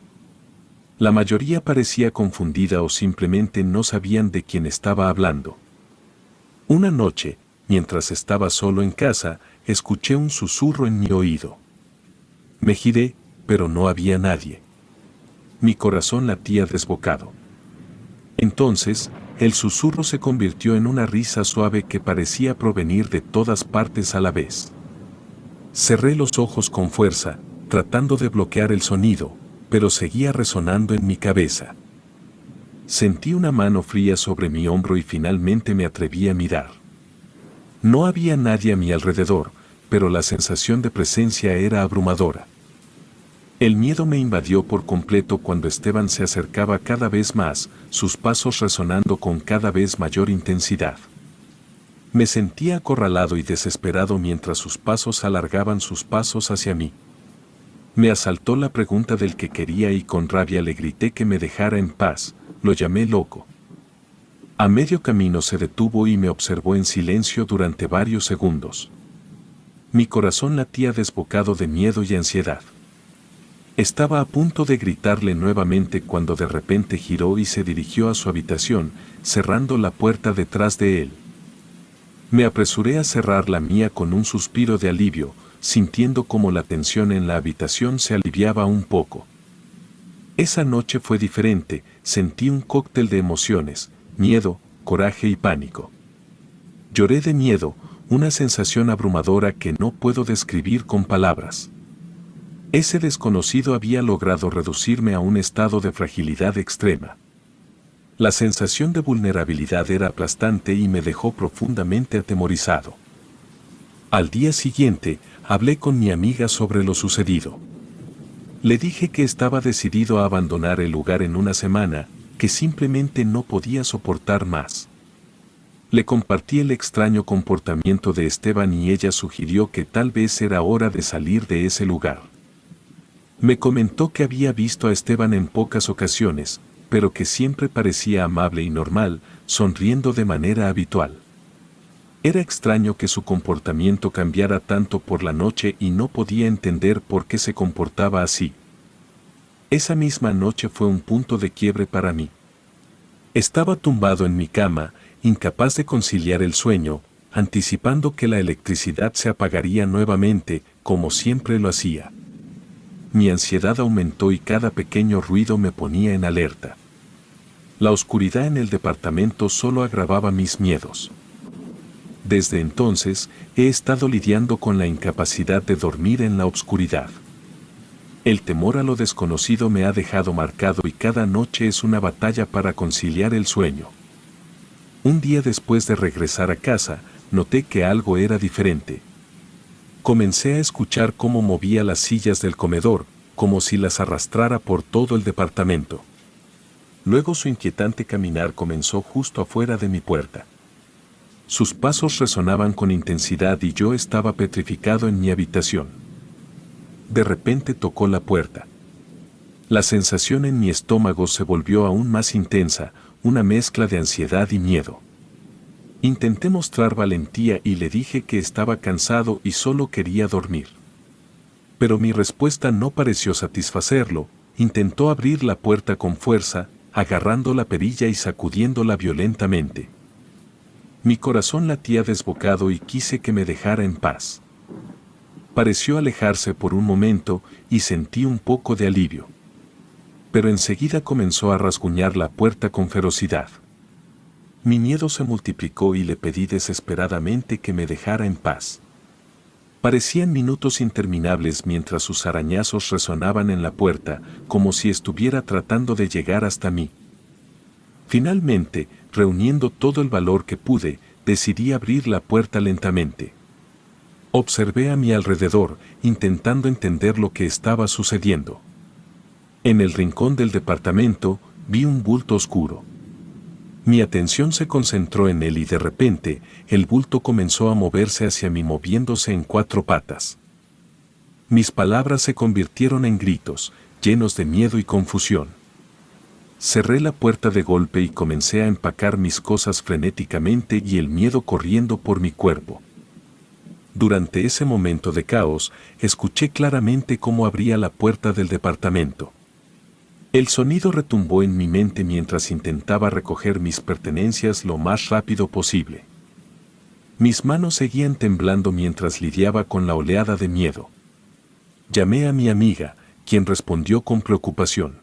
La mayoría parecía confundida o simplemente no sabían de quién estaba hablando. Una noche, mientras estaba solo en casa, escuché un susurro en mi oído. Me giré, pero no había nadie. Mi corazón latía desbocado. Entonces, el susurro se convirtió en una risa suave que parecía provenir de todas partes a la vez. Cerré los ojos con fuerza, tratando de bloquear el sonido, pero seguía resonando en mi cabeza. Sentí una mano fría sobre mi hombro y finalmente me atreví a mirar. No había nadie a mi alrededor, pero la sensación de presencia era abrumadora. El miedo me invadió por completo cuando Esteban se acercaba cada vez más, sus pasos resonando con cada vez mayor intensidad. Me sentía acorralado y desesperado mientras sus pasos alargaban sus pasos hacia mí. Me asaltó la pregunta del que quería y con rabia le grité que me dejara en paz, lo llamé loco. A medio camino se detuvo y me observó en silencio durante varios segundos. Mi corazón latía desbocado de miedo y ansiedad. Estaba a punto de gritarle nuevamente cuando de repente giró y se dirigió a su habitación, cerrando la puerta detrás de él. Me apresuré a cerrar la mía con un suspiro de alivio, sintiendo como la tensión en la habitación se aliviaba un poco. Esa noche fue diferente, sentí un cóctel de emociones, miedo, coraje y pánico. Lloré de miedo, una sensación abrumadora que no puedo describir con palabras. Ese desconocido había logrado reducirme a un estado de fragilidad extrema. La sensación de vulnerabilidad era aplastante y me dejó profundamente atemorizado. Al día siguiente, hablé con mi amiga sobre lo sucedido. Le dije que estaba decidido a abandonar el lugar en una semana, que simplemente no podía soportar más. Le compartí el extraño comportamiento de Esteban y ella sugirió que tal vez era hora de salir de ese lugar. Me comentó que había visto a Esteban en pocas ocasiones, pero que siempre parecía amable y normal, sonriendo de manera habitual. Era extraño que su comportamiento cambiara tanto por la noche y no podía entender por qué se comportaba así. Esa misma noche fue un punto de quiebre para mí. Estaba tumbado en mi cama, incapaz de conciliar el sueño, anticipando que la electricidad se apagaría nuevamente, como siempre lo hacía. Mi ansiedad aumentó y cada pequeño ruido me ponía en alerta. La oscuridad en el departamento solo agravaba mis miedos. Desde entonces, he estado lidiando con la incapacidad de dormir en la oscuridad. El temor a lo desconocido me ha dejado marcado y cada noche es una batalla para conciliar el sueño. Un día después de regresar a casa, noté que algo era diferente. Comencé a escuchar cómo movía las sillas del comedor, como si las arrastrara por todo el departamento. Luego su inquietante caminar comenzó justo afuera de mi puerta. Sus pasos resonaban con intensidad y yo estaba petrificado en mi habitación. De repente tocó la puerta. La sensación en mi estómago se volvió aún más intensa, una mezcla de ansiedad y miedo. Intenté mostrar valentía y le dije que estaba cansado y solo quería dormir. Pero mi respuesta no pareció satisfacerlo. Intentó abrir la puerta con fuerza, agarrando la perilla y sacudiéndola violentamente. Mi corazón latía desbocado y quise que me dejara en paz. Pareció alejarse por un momento y sentí un poco de alivio. Pero enseguida comenzó a rasguñar la puerta con ferocidad. Mi miedo se multiplicó y le pedí desesperadamente que me dejara en paz. Parecían minutos interminables mientras sus arañazos resonaban en la puerta, como si estuviera tratando de llegar hasta mí. Finalmente, reuniendo todo el valor que pude, decidí abrir la puerta lentamente. Observé a mi alrededor, intentando entender lo que estaba sucediendo. En el rincón del departamento, vi un bulto oscuro. Mi atención se concentró en él y de repente, el bulto comenzó a moverse hacia mí moviéndose en 4 patas. Mis palabras se convirtieron en gritos, llenos de miedo y confusión. Cerré la puerta de golpe y comencé a empacar mis cosas frenéticamente y el miedo corriendo por mi cuerpo. Durante ese momento de caos, escuché claramente cómo abría la puerta del departamento. El sonido retumbó en mi mente mientras intentaba recoger mis pertenencias lo más rápido posible. Mis manos seguían temblando mientras lidiaba con la oleada de miedo. Llamé a mi amiga, quien respondió con preocupación.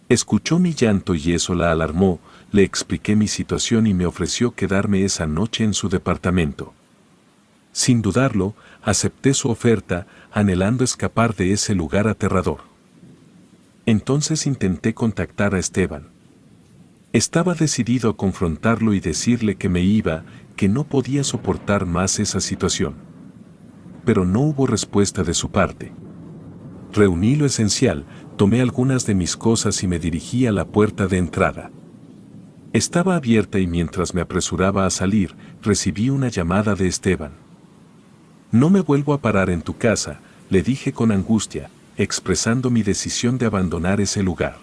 Escuchó mi llanto y eso la alarmó, le expliqué mi situación y me ofreció quedarme esa noche en su departamento. Sin dudarlo, acepté su oferta, anhelando escapar de ese lugar aterrador. Entonces intenté contactar a Esteban. Estaba decidido a confrontarlo y decirle que me iba, que no podía soportar más esa situación. Pero no hubo respuesta de su parte. Reuní lo esencial, tomé algunas de mis cosas y me dirigí a la puerta de entrada. Estaba abierta y mientras me apresuraba a salir, recibí una llamada de Esteban. No me vuelvo a parar en tu casa, le dije con angustia, expresando mi decisión de abandonar ese lugar.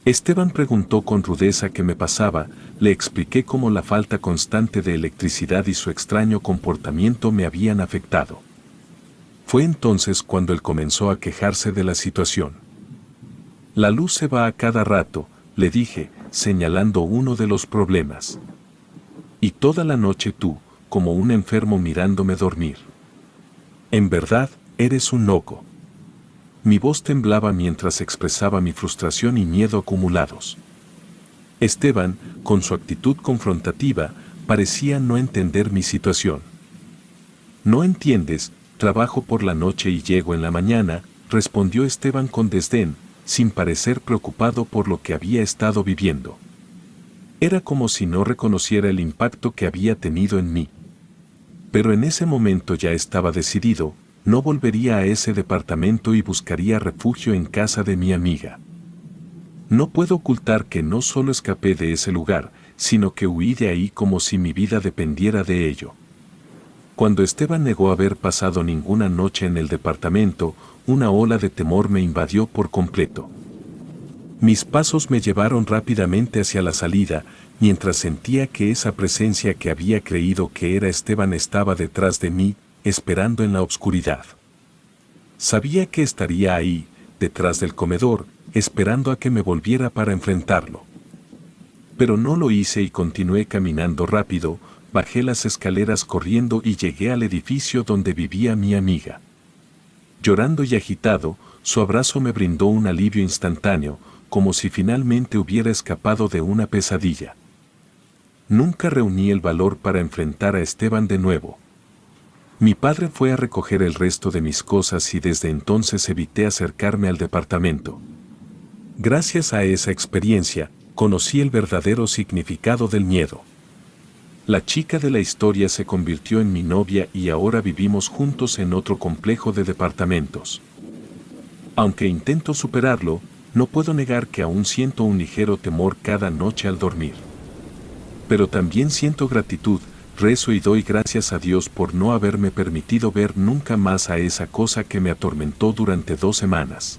Esteban preguntó con rudeza qué me pasaba, le expliqué cómo la falta constante de electricidad y su extraño comportamiento me habían afectado. Fue entonces cuando él comenzó a quejarse de la situación. La luz se va a cada rato, le dije, señalando uno de los problemas. Y toda la noche tú, como un enfermo mirándome dormir. En verdad, eres un loco. Mi voz temblaba mientras expresaba mi frustración y miedo acumulados. Esteban, con su actitud confrontativa, parecía no entender mi situación. No entiendes, trabajo por la noche y llego en la mañana, respondió Esteban con desdén, sin parecer preocupado por lo que había estado viviendo. Era como si no reconociera el impacto que había tenido en mí. Pero en ese momento ya estaba decidido, no volvería a ese departamento y buscaría refugio en casa de mi amiga. No puedo ocultar que no solo escapé de ese lugar, sino que huí de ahí como si mi vida dependiera de ello. Cuando Esteban negó haber pasado ninguna noche en el departamento, una ola de temor me invadió por completo. Mis pasos me llevaron rápidamente hacia la salida, mientras sentía que esa presencia que había creído que era Esteban estaba detrás de mí, esperando en la oscuridad. Sabía que estaría ahí, detrás del comedor, esperando a que me volviera para enfrentarlo. Pero no lo hice y continué caminando rápido, bajé las escaleras corriendo y llegué al edificio donde vivía mi amiga. Llorando y agitado, su abrazo me brindó un alivio instantáneo, como si finalmente hubiera escapado de una pesadilla. Nunca reuní el valor para enfrentar a Esteban de nuevo. Mi padre fue a recoger el resto de mis cosas y desde entonces evité acercarme al departamento. Gracias a esa experiencia, conocí el verdadero significado del miedo. La chica de la historia se convirtió en mi novia y ahora vivimos juntos en otro complejo de departamentos. Aunque intento superarlo, no puedo negar que aún siento un ligero temor cada noche al dormir. Pero también siento gratitud, rezo y doy gracias a Dios por no haberme permitido ver nunca más a esa cosa que me atormentó durante 2 semanas.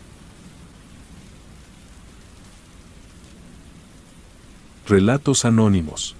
Relatos anónimos.